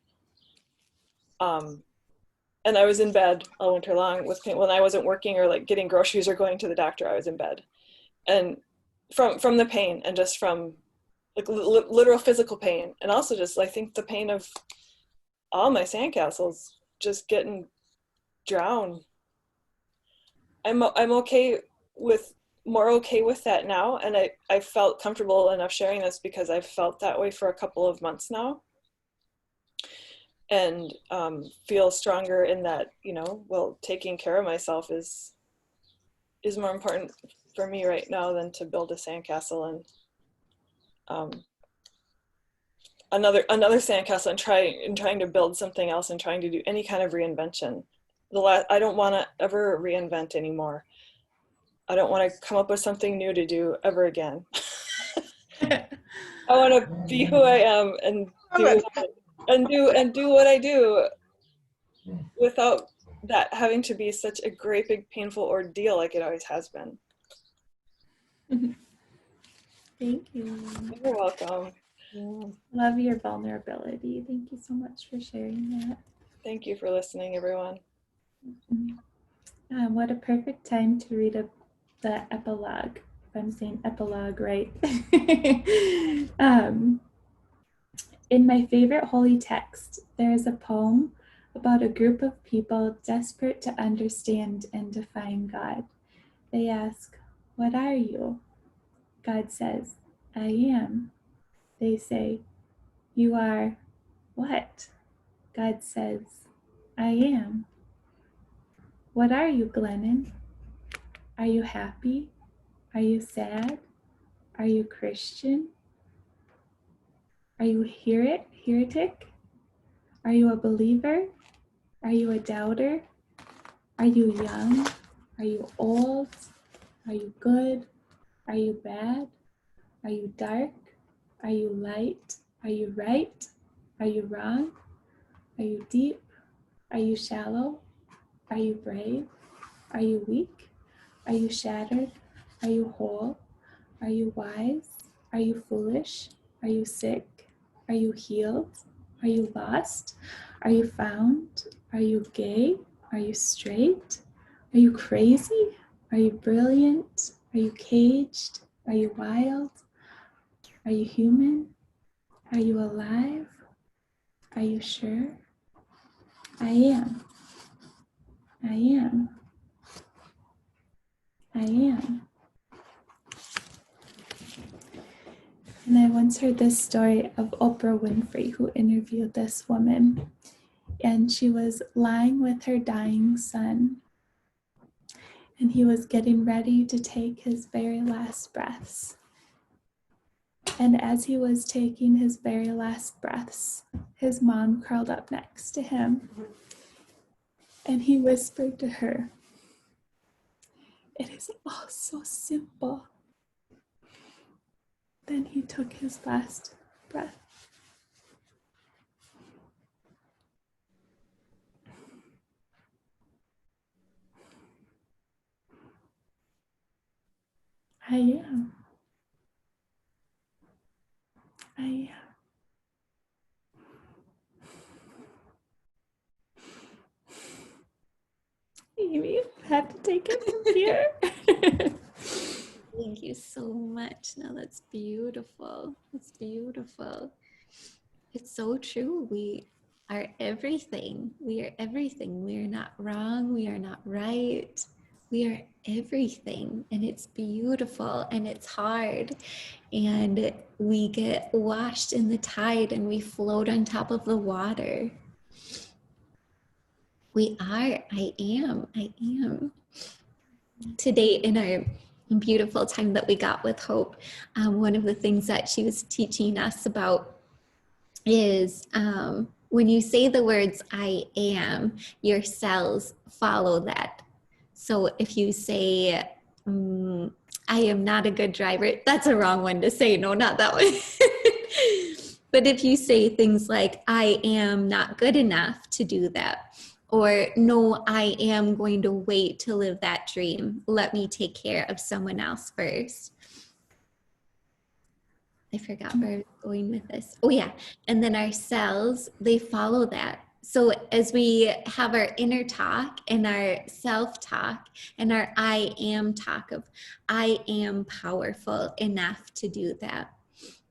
And I was in bed all winter long with pain. When I wasn't working or like getting groceries or going to the doctor, I was in bed. And from the pain, and just from like literal physical pain, and also just I think the pain of all my sandcastles just getting drowned. I'm more okay with that now, and I felt comfortable enough sharing this because I've felt that way for a couple of months now, and feel stronger in that, you know, well, taking care of myself is more important for me right now than to build a sandcastle and another sandcastle and trying to build something else and trying to do any kind of reinvention. I don't want to ever reinvent anymore. I don't want to come up with something new to do ever again. I want to be who I am and do what I do without that having to be such a great big painful ordeal like it always has been. Thank you. You're welcome. Love your vulnerability. Thank you so much for sharing that. Thank you for listening, everyone. What a perfect time to read the epilogue, if I'm saying epilogue right. In my favorite holy text, there is a poem about a group of people desperate to understand and define God. They ask, "What are you?" God says, "I am." They say, "You are what?" God says, "I am." What are you, Glennon? Are you happy? Are you sad? Are you Christian? Are you heretic? Are you a believer? Are you a doubter? Are you young? Are you old? Are you good? Are you bad? Are you dark? Are you light? Are you right? Are you wrong? Are you deep? Are you shallow? Are you brave? Are you weak? Are you shattered? Are you whole? Are you wise? Are you foolish? Are you sick? Are you healed? Are you lost? Are you found? Are you gay? Are you straight? Are you crazy? Are you brilliant? Are you caged? Are you wild? Are you human? Are you alive? Are you sure? I am. I am. I am. And I once heard this story of Oprah Winfrey, who interviewed this woman. And she was lying with her dying son. And he was getting ready to take his very last breaths. And as he was taking his very last breaths, his mom curled up next to him. And he whispered to her, "It is all so simple." Then he took his last breath. I am. I am. Amy, I had to take it from here. Thank you so much. No, that's beautiful. That's beautiful. It's so true. We are everything. We are everything. We are not wrong. We are not right. We are everything. And it's beautiful and it's hard. And we get washed in the tide and we float on top of the water. We are. I am. I am. Today in our beautiful time that we got with Hope, one of the things that she was teaching us about is when you say the words I am, your cells follow that. So if you say, I am not a good driver, that's a wrong one to say. No, not that one. But if you say things like, I am not good enough to do that, or no, I am going to wait to live that dream. Let me take care of someone else first. I forgot where I was going with this. Oh yeah, and then our cells, they follow that. So as we have our inner talk and our self-talk and our I am talk of, I am powerful enough to do that.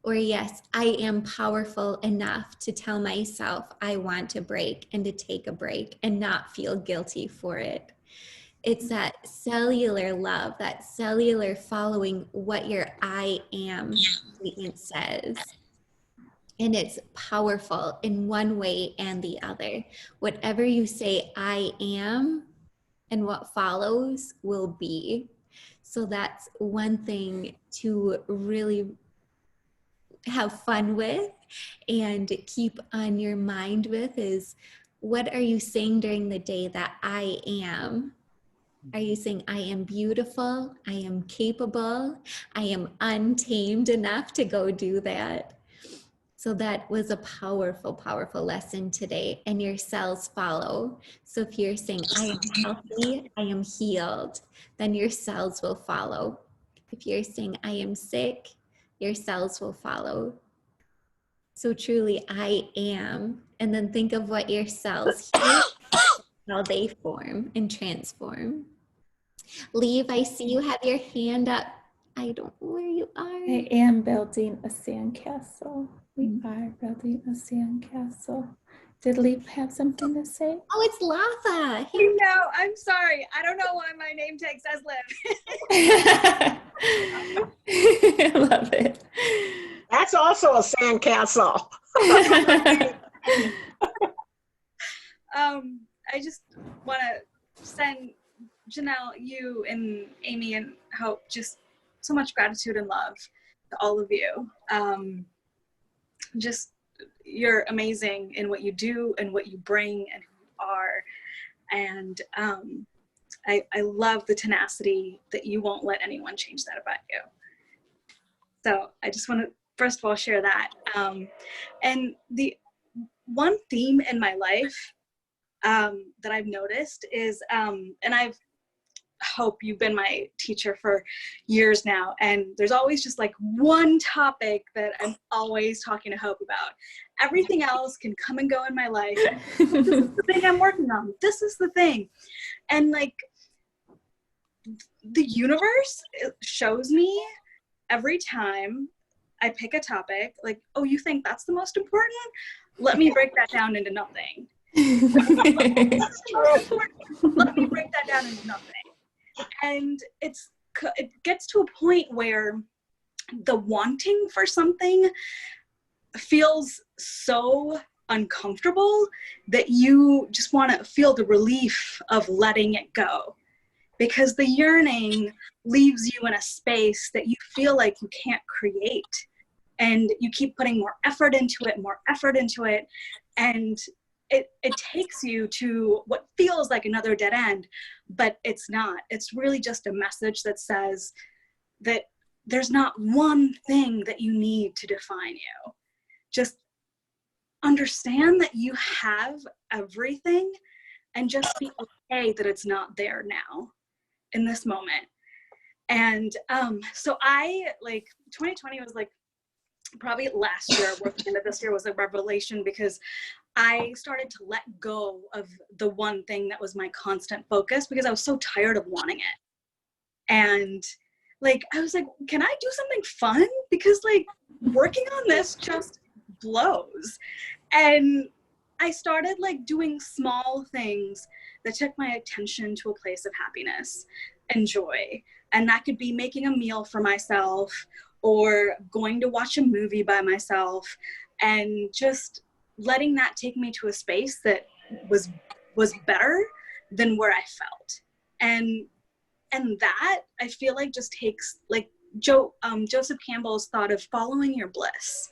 Or yes, I am powerful enough to tell myself I want to break and to take a break and not feel guilty for it. It's that cellular love, that cellular following what your I am statement says. And it's powerful in one way and the other. Whatever you say I am and what follows will be. So that's one thing to really have fun with and keep on your mind with is, what are you saying during the day that I am? Are you saying I am beautiful, I am capable, I am untamed enough to go do that? So that was a powerful, powerful lesson today, and your cells follow. So if you're saying I am healthy, I am healed, then your cells will follow. If you're saying I am sick, your cells will follow. So truly, I am. And then think of what your cells hear, how they form and transform. Leave, I see you have your hand up. I don't know where you are. I am building a sandcastle. We are building a sandcastle. Did Leaf have something to say? Oh, it's Latha. No, I'm sorry. I don't know why my name tag says Liv. I love it. That's also a sandcastle. I just want to send Jinelle, you and Amy and Hope just so much gratitude and love to all of you. Just you're amazing in what you do and what you bring and who you are. And I love the tenacity that you won't let anyone change that about you. So I just want to first of all share that. And the one theme in my life that I've noticed is, and I've Hope, you've been my teacher for years now, and there's always just like one topic that I'm always talking to Hope about. Everything else can come and go in my life. This is the thing I'm working on. This is the thing. And like the universe shows me every time I pick a topic, like, oh, you think that's the most important? Let me break that down into nothing. Let me break that down into nothing. And it gets to a point where the wanting for something feels so uncomfortable that you just want to feel the relief of letting it go, because the yearning leaves you in a space that you feel like you can't create, and you keep putting more effort into it, and it takes you to what feels like another dead end, but it's not. It's really just a message that says that there's not one thing that you need to define you. Just understand that you have everything, and just be okay that it's not there now in this moment. And so I, like, 2020 was like probably last year, working into this year, was a revelation, because I started to let go of the one thing that was my constant focus, because I was so tired of wanting it. And like, I was like, can I do something fun? Because like working on this just blows. And I started like doing small things that took my attention to a place of happiness and joy. And that could be making a meal for myself, or going to watch a movie by myself, and just letting that take me to a space that was better than where I felt. And that, I feel like, just takes, like Joseph Campbell's thought of following your bliss.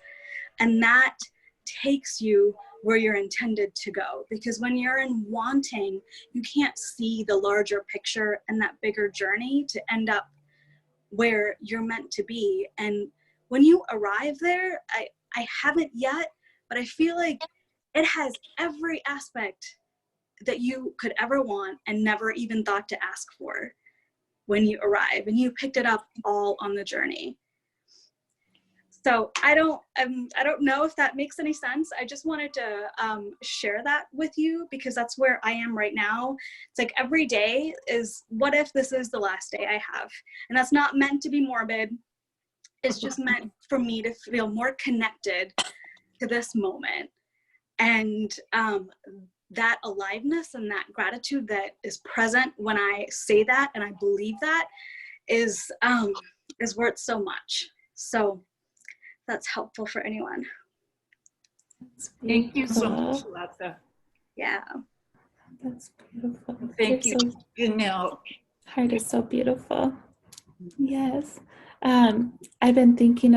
And that takes you where you're intended to go. Because when you're in wanting, you can't see the larger picture and that bigger journey to end up where you're meant to be. And when you arrive there, I haven't yet, but I feel like it has every aspect that you could ever want and never even thought to ask for when you arrive, and you picked it up all on the journey. So I don't know if that makes any sense. I just wanted to share that with you, because that's where I am right now. It's like every day is, what if this is the last day I have? And that's not meant to be morbid. It's just meant for me to feel more connected to this moment. And that aliveness and that gratitude that is present when I say that and I believe that is worth so much. So that's helpful for anyone. Thank you so much, Lata. Yeah. That's beautiful. Thank you, Jinelle. Heart is so beautiful. Yes. I've been thinking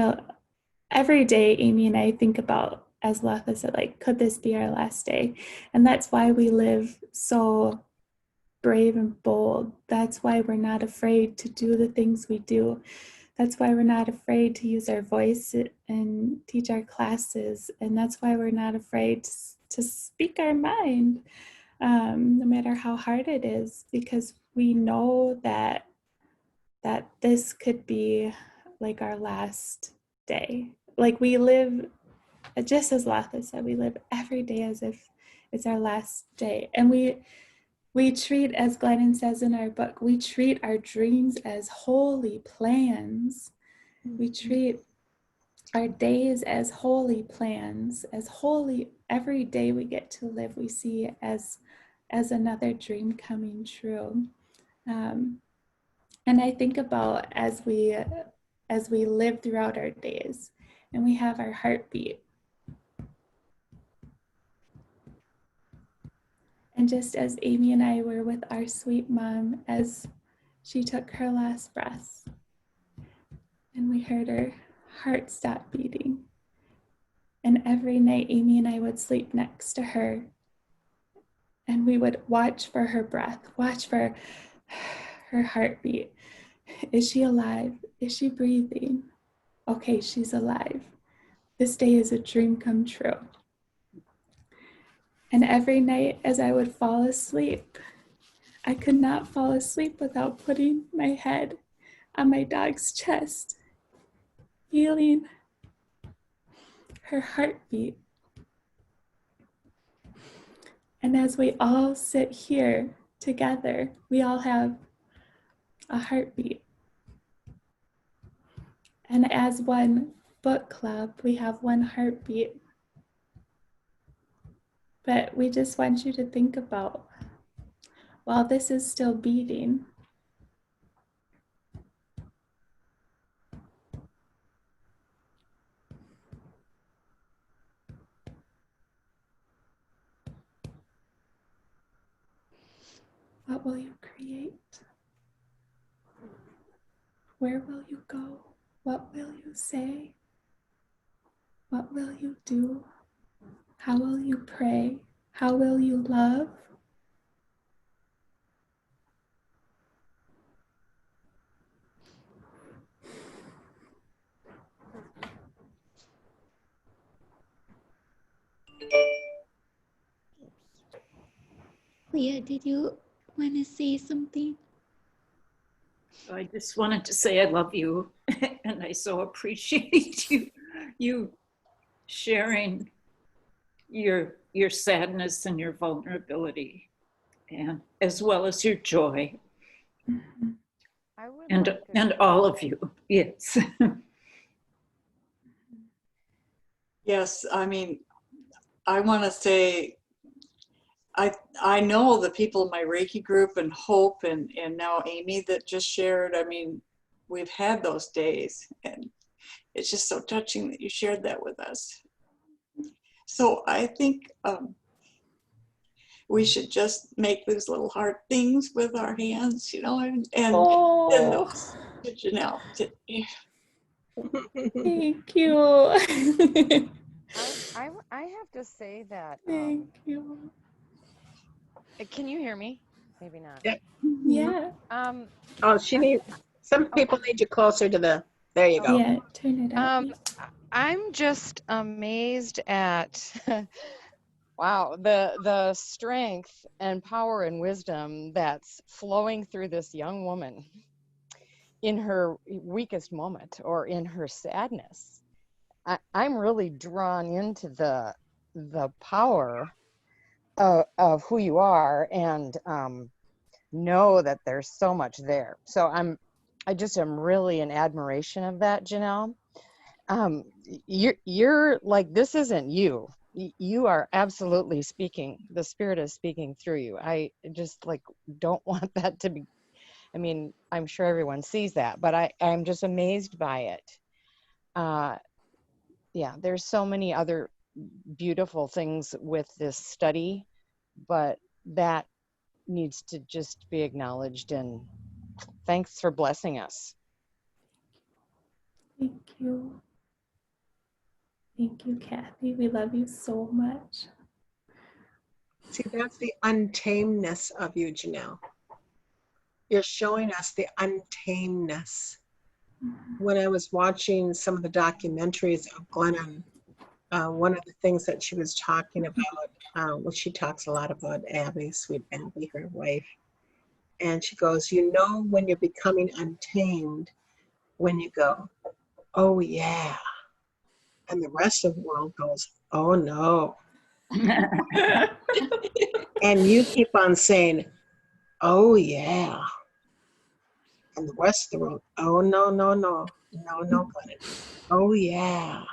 every day, Amy and I think about, as Latha said, like, could this be our last day? And that's why we live so brave and bold. That's why we're not afraid to do the things we do. That's why we're not afraid to use our voice and teach our classes. And that's why we're not afraid to speak our mind, no matter how hard it is, because we know that this could be like our last day. Like, we live, just as Latha said, we live every day as if it's our last day. And we treat, as Glennon says in our book, we treat our dreams as holy plans. We treat our days as holy plans, as holy. Every day we get to live, we see as another dream coming true. And I think about as we live throughout our days, and we have our heartbeat. And just as Amy and I were with our sweet mom as she took her last breath, and we heard her heart stop beating. And every night Amy and I would sleep next to her, and we would watch for her breath, watch for her heartbeat. Is she alive? Is she breathing? Okay, she's alive. This day is a dream come true. And every night as I would fall asleep, I could not fall asleep without putting my head on my dog's chest, feeling her heartbeat. And as we all sit here together, we all have a heartbeat. And as one book club, we have one heartbeat. But we just want you to think about, while this is still beating, what will you create? Where will you go? What will you say? What will you do? How will you pray? How will you love? Leah, did you want to say something? I just wanted to say I love you, and I so appreciate you sharing your sadness and your vulnerability, and as well as your joy. I would And like to- and all of you, yes. Yes, I mean, I want to say, I know the people in my Reiki group and Hope and now Amy that just shared. I mean, we've had those days, and it's just so touching that you shared that with us. So I think we should just make those little heart things with our hands, you know, and send those to Jinelle. Thank you. I have to say that. Thank you. Can you hear me? Maybe not. Yeah. Yeah. Oh, some people need you closer to the, there you go. Yeah, turn it up. I'm just amazed at wow, the strength and power and wisdom that's flowing through this young woman in her weakest moment or in her sadness. I'm really drawn into the power of who you are, and know that there's so much there. So I just am really in admiration of that, Jinelle. You're like, this isn't you. You are absolutely speaking. The Spirit is speaking through you. I just like don't want that to be. I mean, I'm sure everyone sees that, but I'm just amazed by it. Yeah, there's so many other beautiful things with this study, but that needs to just be acknowledged, and thanks for blessing us. Thank you. Thank you, Kathy. We love you so much. See, that's the untamedness of you, Jinelle. You're showing us the untamedness. When I was watching some of the documentaries of Glennon, one of the things that she was talking about, well, she talks a lot about Abby, sweet Abby, her wife. And she goes, you know when you're becoming untamed, when you go, oh yeah. And the rest of the world goes, oh no. And you keep on saying, oh yeah. And the rest of the world, oh no, no, no. No, no, Glennon. Oh yeah.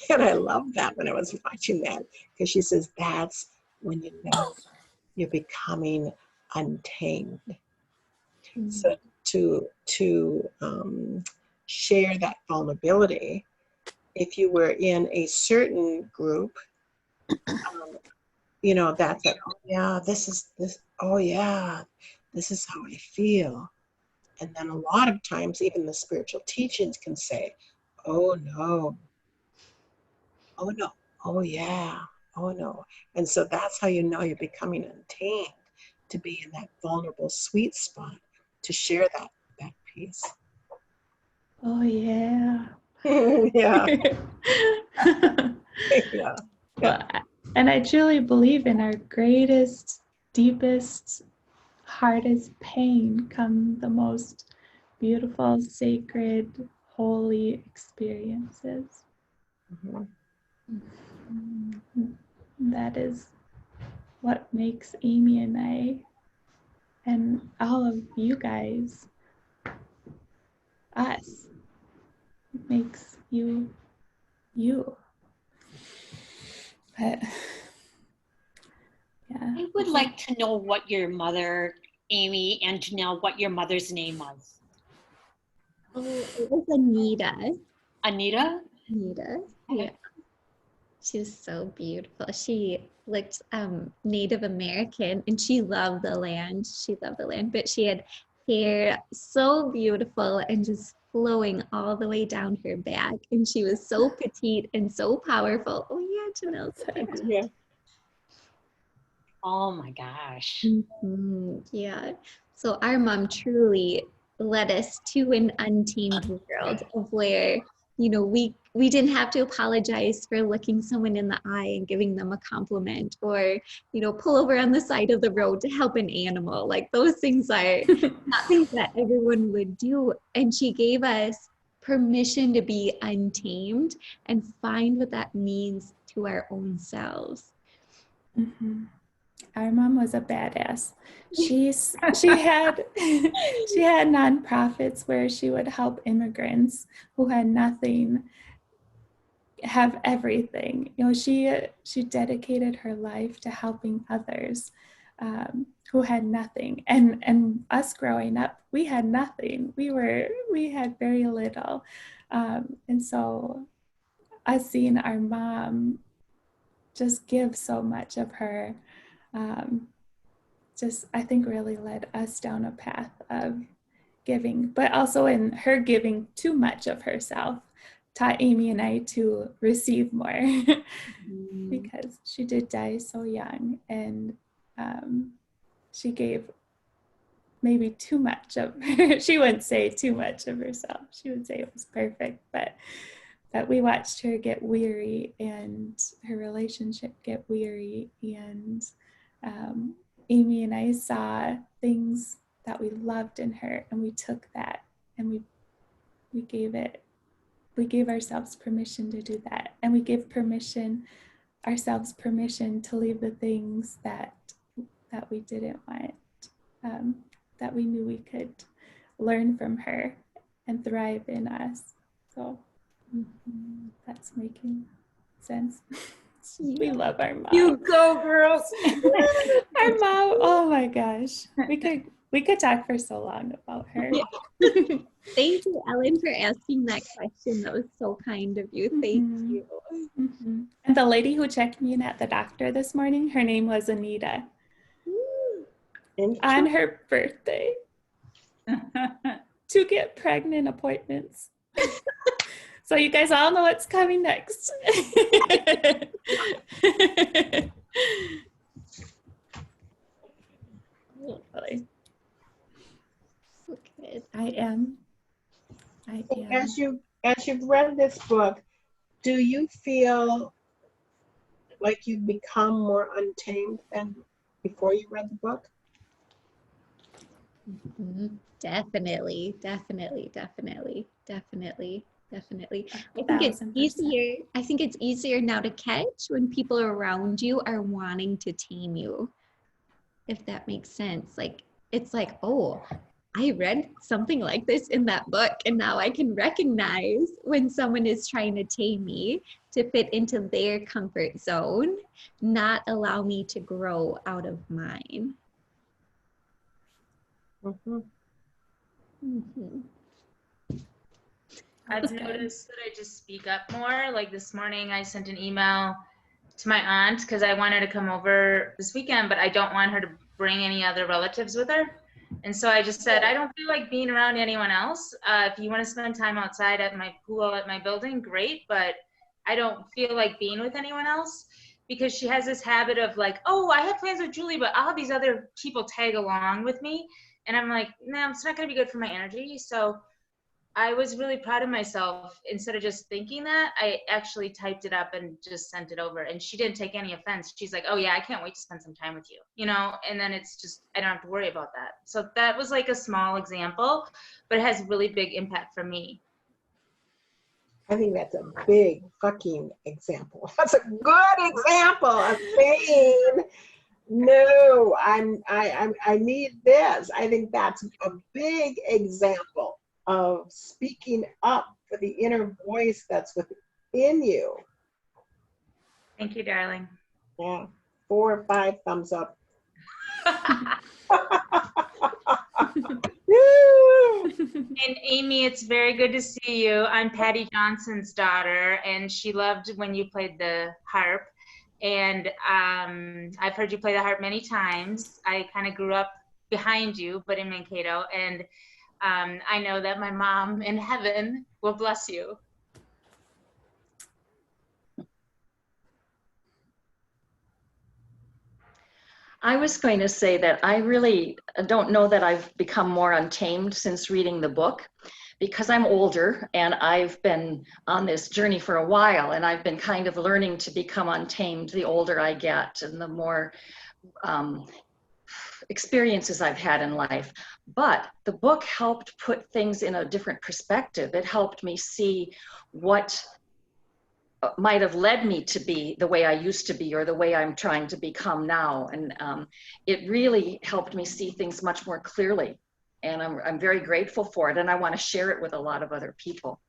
And I love that when I was watching that, because she says that's when you know you're becoming untamed. So to share that vulnerability, if you were in a certain group, you know, that's it. Oh yeah, oh yeah, this is how I feel. And then a lot of times even the spiritual teachings can say, oh no, oh no, oh yeah, oh no. And so that's how you know you're becoming untamed, to be in that vulnerable sweet spot, to share that piece. Oh yeah. Yeah. Yeah. Well, And I truly believe in our greatest, deepest, hardest pain come the most beautiful, sacred, holy experiences. That is what makes Amy and I and all of you guys us. It makes you you. But yeah. I would like to know what your mother, Amy and Jinelle, what your mother's name was. Oh, it was Anita. Anita? Anita, yeah. She was so beautiful. She looked Native American and she loved the land. She loved the land, but she had hair so beautiful and just flowing all the way down her back. And she was so petite and so powerful. Oh yeah, Janelle said. Yeah. Oh my gosh. Yeah. So our mom truly led us to an untamed world of where, you know, we didn't have to apologize for looking someone in the eye and giving them a compliment, or, you know, pull over on the side of the road to help an animal. Like those things are not things that everyone would do. And she gave us permission to be untamed and find what that means to our own selves. Mm-hmm. Our mom was a badass. She had nonprofits where she would help immigrants who had nothing have everything. You know, she dedicated her life to helping others who had nothing. And us growing up, we had nothing. We had very little. And so us seeing our mom just give so much of her, just I think really led us down a path of giving, but also in her giving too much of herself taught Amy and I to receive more because she did die so young, and she gave maybe too much of her. She wouldn't say too much of herself. She would say it was perfect, but we watched her get weary and her relationship get weary, and Amy and I saw things that we loved in her, and we took that and we gave ourselves permission to do that, and we gave ourselves permission to leave the things that we didn't want, that we knew we could learn from her and thrive in us. So that's making sense. We love our mom. You go, girls. Our mom, oh my gosh. We could talk for so long about her. Yeah. Thank you, Ellen, for asking that question. That was so kind of you. Thank you. Mm-hmm. And the lady who checked me in at the doctor this morning, her name was Anita. On her birthday. To get pregnant appointments. So you guys all know what's coming next. Really. Okay. I am. As you've read this book, do you feel like you've become more untamed than before you read the book? Definitely. I think it's easier now to catch when people around you are wanting to tame you, if that makes sense. Like, it's like, oh, I read something like this in that book, and now I can recognize when someone is trying to tame me to fit into their comfort zone, not allow me to grow out of mine. I've noticed that I just speak up more. Like this morning, I sent an email to my aunt because I want her to come over this weekend, but I don't want her to bring any other relatives with her. And so I just said, I don't feel like being around anyone else. If you want to spend time outside at my pool at my building, great, but I don't feel like being with anyone else, because she has this habit of like, oh, I have plans with Julie, but I'll have these other people tag along with me. And I'm like, no, it's not going to be good for my energy. So I was really proud of myself. Instead of just thinking that, I actually typed it up and just sent it over. And she didn't take any offense. She's like, oh yeah, I can't wait to spend some time with you, you know? And then it's just, I don't have to worry about that. So that was like a small example, but it has really big impact for me. I think that's a big fucking example. That's a good example of saying, no, I need this. I think that's a big example of speaking up for the inner voice that's within you. Thank you, darling. Yeah, 4 or 5 thumbs up. And Amy, it's very good to see you. I'm Patty Johnson's daughter, and she loved when you played the harp. And I've heard you play the harp many times. I kind of grew up behind you, but in Mankato. And I know that my mom in heaven will bless you. I was going to say that I really don't know that I've become more untamed since reading the book, because I'm older and I've been on this journey for a while, and I've been kind of learning to become untamed the older I get and the more experiences I've had in life. But the book helped put things in a different perspective. It helped me see what might have led me to be the way I used to be or the way I'm trying to become now. And it really helped me see things much more clearly. And I'm very grateful for it. And I want to share it with a lot of other people.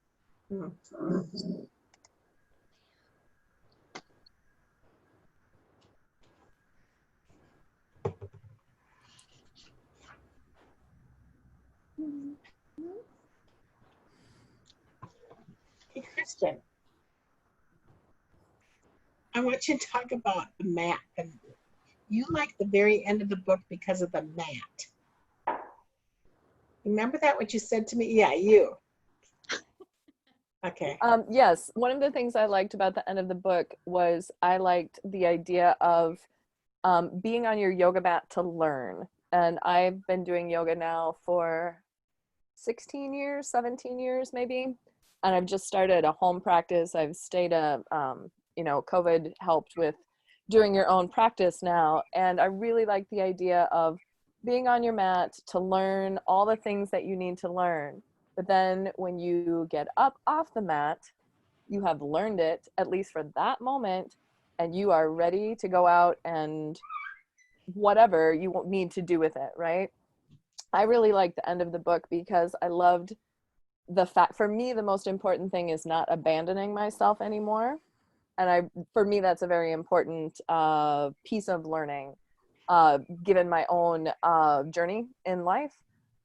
Hey, Kristen, I want you to talk about the mat. And you like the very end of the book because of the mat. Remember that, what you said to me? Yeah, you. Okay. Yes, one of the things I liked about the end of the book was I liked the idea of being on your yoga mat to learn. And I've been doing yoga now for 16 years, 17 years maybe. And I've just started a home practice. I've stayed you know, COVID helped with doing your own practice now. And I really like the idea of being on your mat to learn all the things that you need to learn. But then when you get up off the mat, you have learned it, at least for that moment, and you are ready to go out and whatever you need to do with it, right? I really like the end of the book because I loved the fact, for me, the most important thing is not abandoning myself anymore. And for me, that's a very important piece of learning, given my own journey in life.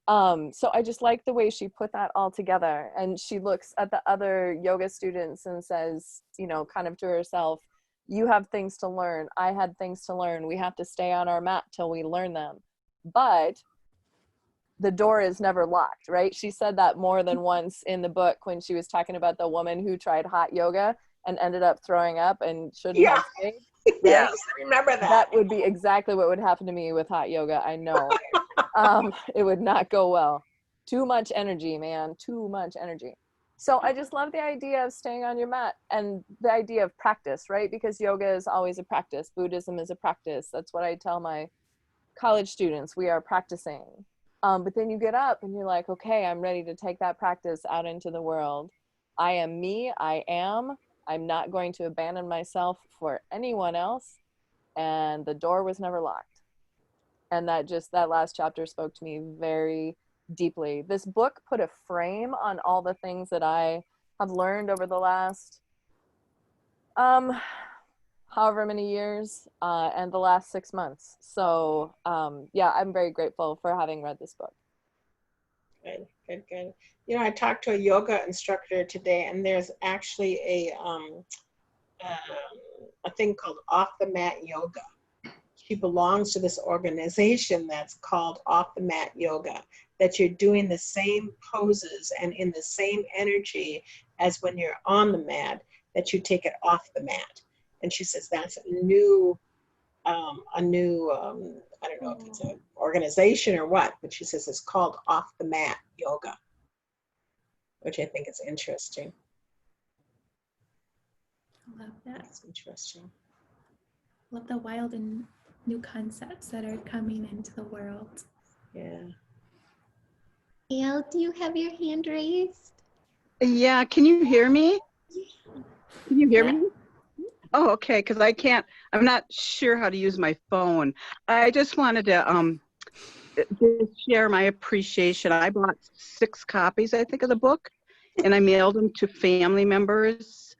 So I just like the way she put that all together. And she looks at the other yoga students and says, you know, kind of to herself, you have things to learn. I had things to learn. We have to stay on our mat till we learn them. But the door is never locked, right? She said that more than once in the book when she was talking about the woman who tried hot yoga and ended up throwing up and shouldn't have stayed. Right? Yes, I remember that. That would be exactly what would happen to me with hot yoga. I know. It would not go well. Too much energy, man. Too much energy. So I just love the idea of staying on your mat and the idea of practice, right? Because yoga is always a practice. Buddhism is a practice. That's what I tell my college students. We are practicing. But then you get up and you're like, okay, I'm ready to take that practice out into the world. I am me. I'm not going to abandon myself for anyone else. And the door was never locked. And that last chapter spoke to me very deeply. This book put a frame on all the things that I have learned over the last however many years and the last 6 months. So yeah, I'm very grateful for having read this book. Good, good, good. You know, I talked to a yoga instructor today, and there's actually a thing called Off the Mat Yoga. She belongs to this organization that's called Off the Mat Yoga, that you're doing the same poses and in the same energy as when you're on the mat, that you take it off the mat. And she says that's a new I don't know if it's an organization or what, but she says it's called Off the Mat Yoga. which I think is interesting. I love that. That's interesting. Love the wild and new concepts that are coming into the world. Yeah. Gail, do you have your hand raised? Yeah, can you hear me? Can you hear Yeah. me? Oh, okay, because I'm not sure how to use my phone. I just wanted to just share my appreciation. I bought 6 copies, I think, of the book, and I mailed them to family members,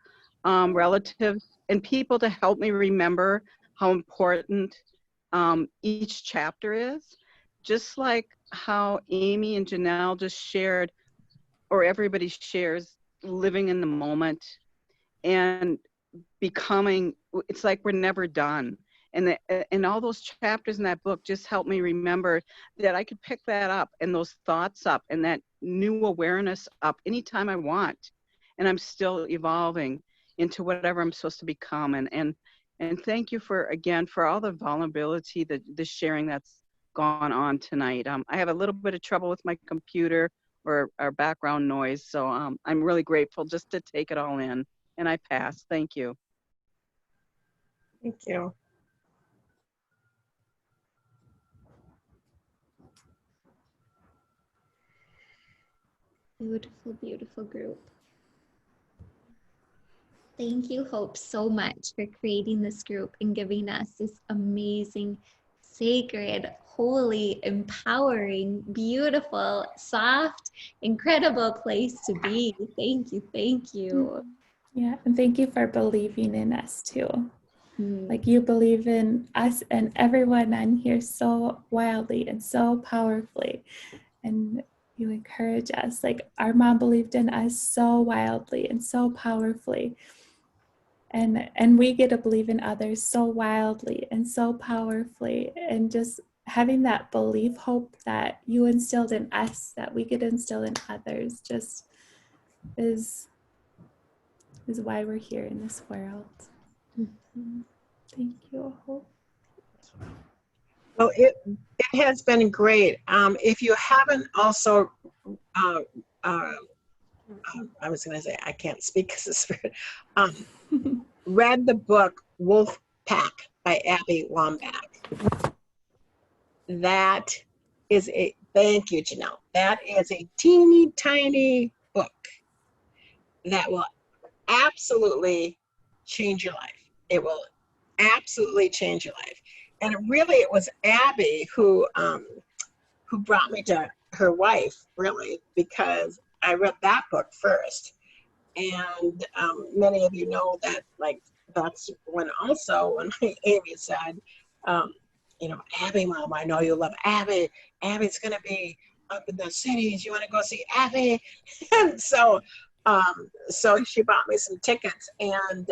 relatives, and people to help me remember how important each chapter is. Just like how Amy and Jinelle just shared, or everybody shares, living in the moment and becoming, it's like we're never done. And all those chapters in that book just helped me remember that I could pick that up and those thoughts up and that new awareness up anytime I want. And I'm still evolving into whatever I'm supposed to become. And thank you again for all the vulnerability, the sharing that's gone on tonight. I have a little bit of trouble with my computer or background noise. So I'm really grateful just to take it all in. And I pass. Thank you. Thank you. Beautiful, beautiful group. Thank you, Hope, so much for creating this group and giving us this amazing, sacred, holy, empowering, beautiful, soft, incredible place to be. Thank you, thank you. Yeah, and thank you for believing in us too. Like you believe in us and everyone on here so wildly and so powerfully. And you encourage us. Like our mom believed in us so wildly and so powerfully. And we get to believe in others so wildly and so powerfully. And just having that belief, Hope, that you instilled in us, that we could instill in others, just is why we're here in this world. Thank you, Hope. Well, it has been great. If you haven't also, I was going to say, I can't speak because it's read the book Wolf Pack by Abby Wambach. That is thank you, Jinelle. That is a teeny tiny book that will absolutely change your life. It will absolutely change your life. And it was Abby who brought me to her wife, really, because I read that book first. And many of you know that, like, that's when Amy said, Abby, Mom, I know you love Abby. Abby's going to be up in the cities. You want to go see Abby? And so she bought me some tickets, and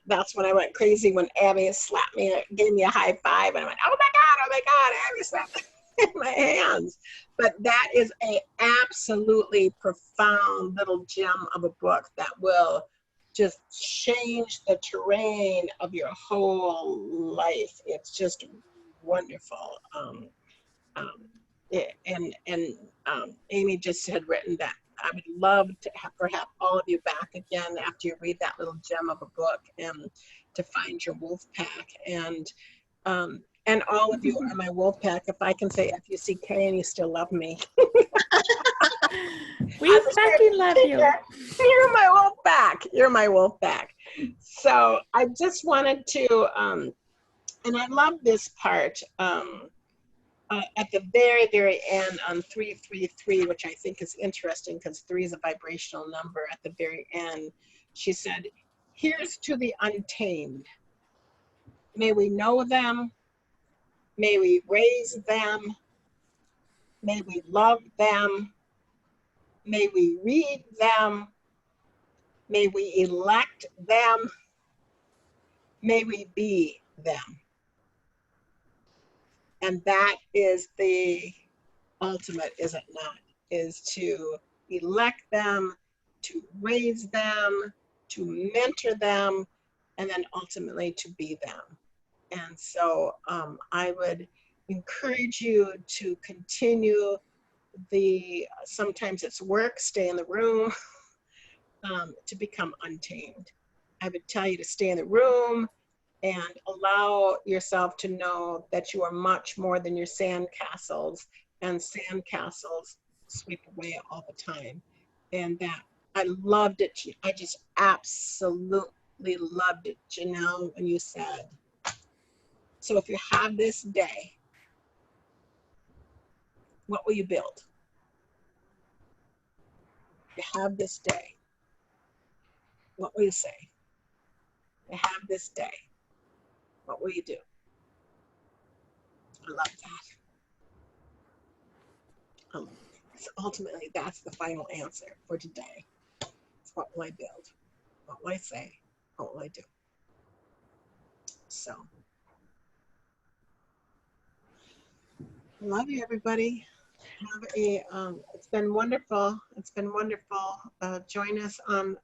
that's when I went crazy when Abby slapped me, gave me a high five, and I went, oh my God, Abby slapped me in my hands. But that is a absolutely profound little gem of a book that will just change the terrain of your whole life. It's just wonderful. Amy just had written that I would love to have all of you back again after you read that little gem of a book and to find your wolf pack. And all of you are my wolf pack. If I can say F-U-C-K and you still love me. We fucking love you. You're my wolf pack. You're my wolf pack. So I just wanted to, and I love this part, at the very, very end on 333, which I think is interesting because 3 is a vibrational number. At the very end, she said, here's to the untamed. May we know them. May we raise them. May we love them. May we read them. May we elect them. May we be them. And that is the ultimate, is it not? Is to elect them, to raise them, to mentor them, and then ultimately to be them. And so I would encourage you to continue sometimes it's work, stay in the room, to become untamed. I would tell you to stay in the room and allow yourself to know that you are much more than your sandcastles, and sandcastles sweep away all the time. And that I loved it. I just absolutely loved it, Jinelle, when you said, so if you have this day, what will you build? You have this day, what will you say? You have this day, what will you do? I love that. So ultimately, that's the final answer for today. It's what will I build? What will I say? What will I do? So, love you, everybody. Have a, it's been wonderful. It's been wonderful. Join us on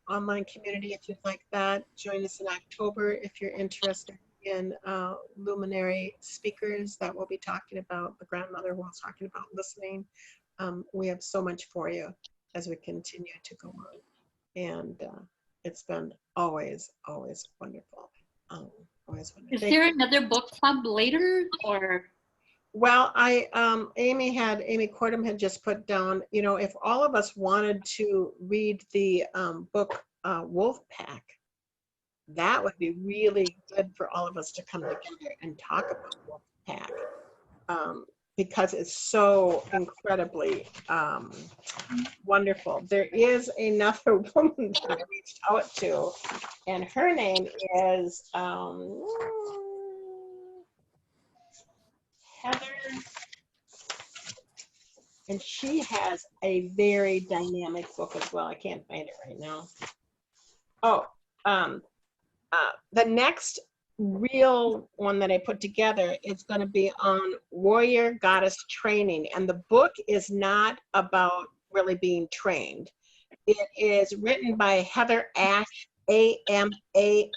online community if you'd like that. Join us in October if you're interested in luminary speakers that we'll be talking about. The grandmother was talking about listening. We have so much for you as we continue to go on. And it's been always, always wonderful. Always wonderful. Is there another book club later, or? Well, Amy Cordham had just put down, you know, if all of us wanted to read the book Wolf Pack, that would be really good for all of us to come together and talk about Wolf Pack, because it's so incredibly wonderful. There is another woman that I reached out to, and her name is Heather, and she has a very dynamic book as well. I can't find it right now. Oh, the next real one that I put together is going to be on warrior goddess training, and the book is not about really being trained. It is written by Heather Ash, A-M-A-R-A,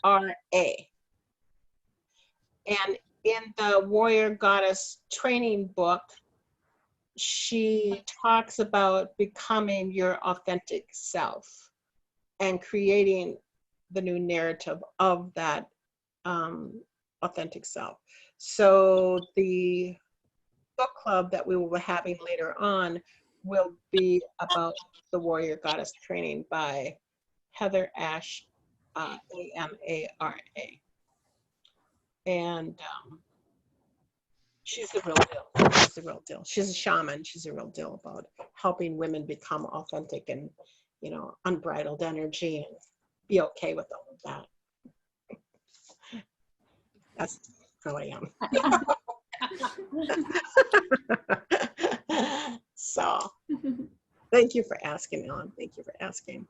and in the warrior goddess training book, she talks about becoming your authentic self and creating the new narrative of that authentic self. So the book club that we will be having later on will be about the warrior goddess training by Heather Ash, A-M-A-R-A. And she's the real deal. She's the real deal. She's a shaman. She's a real deal about helping women become authentic and, you know, unbridled energy and be okay with all of that. That's who I am. So, thank you for asking, Ellen. Thank you for asking.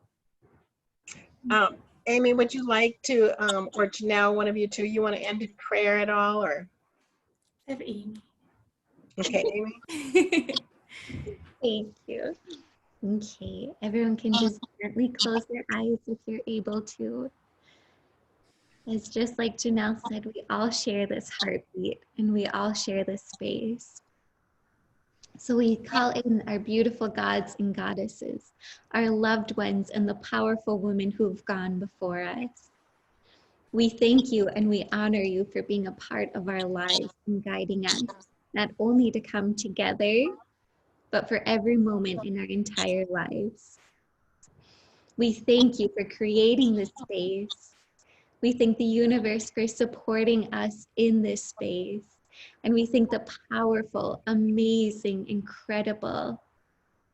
Amy, would you like to, or Jinelle, one of you two, you want to end in prayer at all, or? I have Amy. Okay, Amy. Thank you. Okay, everyone can just gently close their eyes if you're able to. It's just like Jinelle said, we all share this heartbeat and we all share this space. So we call in our beautiful gods and goddesses, our loved ones, and the powerful women who have gone before us. We thank you and we honor you for being a part of our lives and guiding us, not only to come together, but for every moment in our entire lives. We thank you for creating this space. We thank the universe for supporting us in this space. And we thank the powerful, amazing, incredible,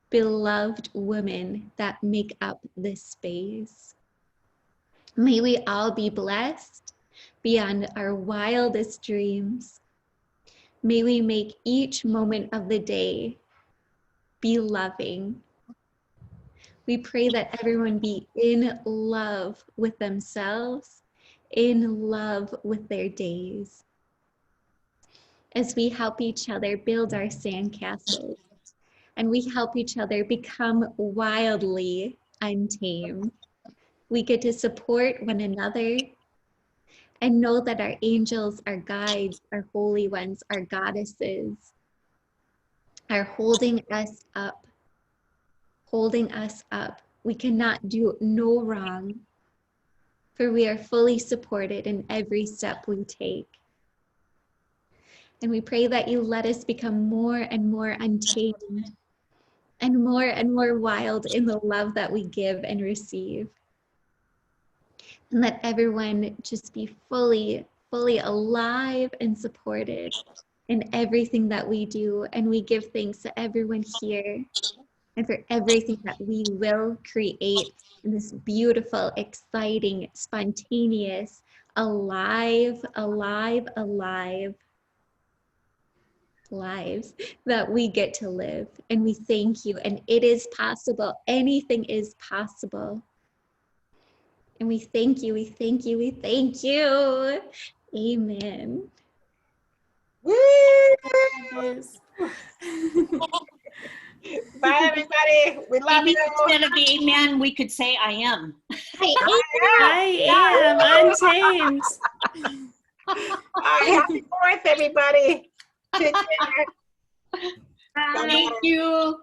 beloved women that make up this space. May we all be blessed beyond our wildest dreams. May we make each moment of the day be loving. We pray that everyone be in love with themselves, in love with their days. As we help each other build our sandcastles, and we help each other become wildly untamed, we get to support one another and know that our angels, our guides, our holy ones, our goddesses are holding us up. Holding us up. We cannot do no wrong, for we are fully supported in every step we take. And we pray that you let us become more and more untamed and more wild in the love that we give and receive. And let everyone just be fully alive and supported in everything that we do. And we give thanks to everyone here and for everything that we will create in this beautiful, exciting, spontaneous, alive lives that we get to live. And we thank you. And it is possible. Anything is possible. And we thank you, we thank you, we thank you. Amen. Yes. Bye, everybody. We love Maybe you. instead of amen, we could say I am. I am untamed. All right, happy 4th, everybody. Take care. Thank you.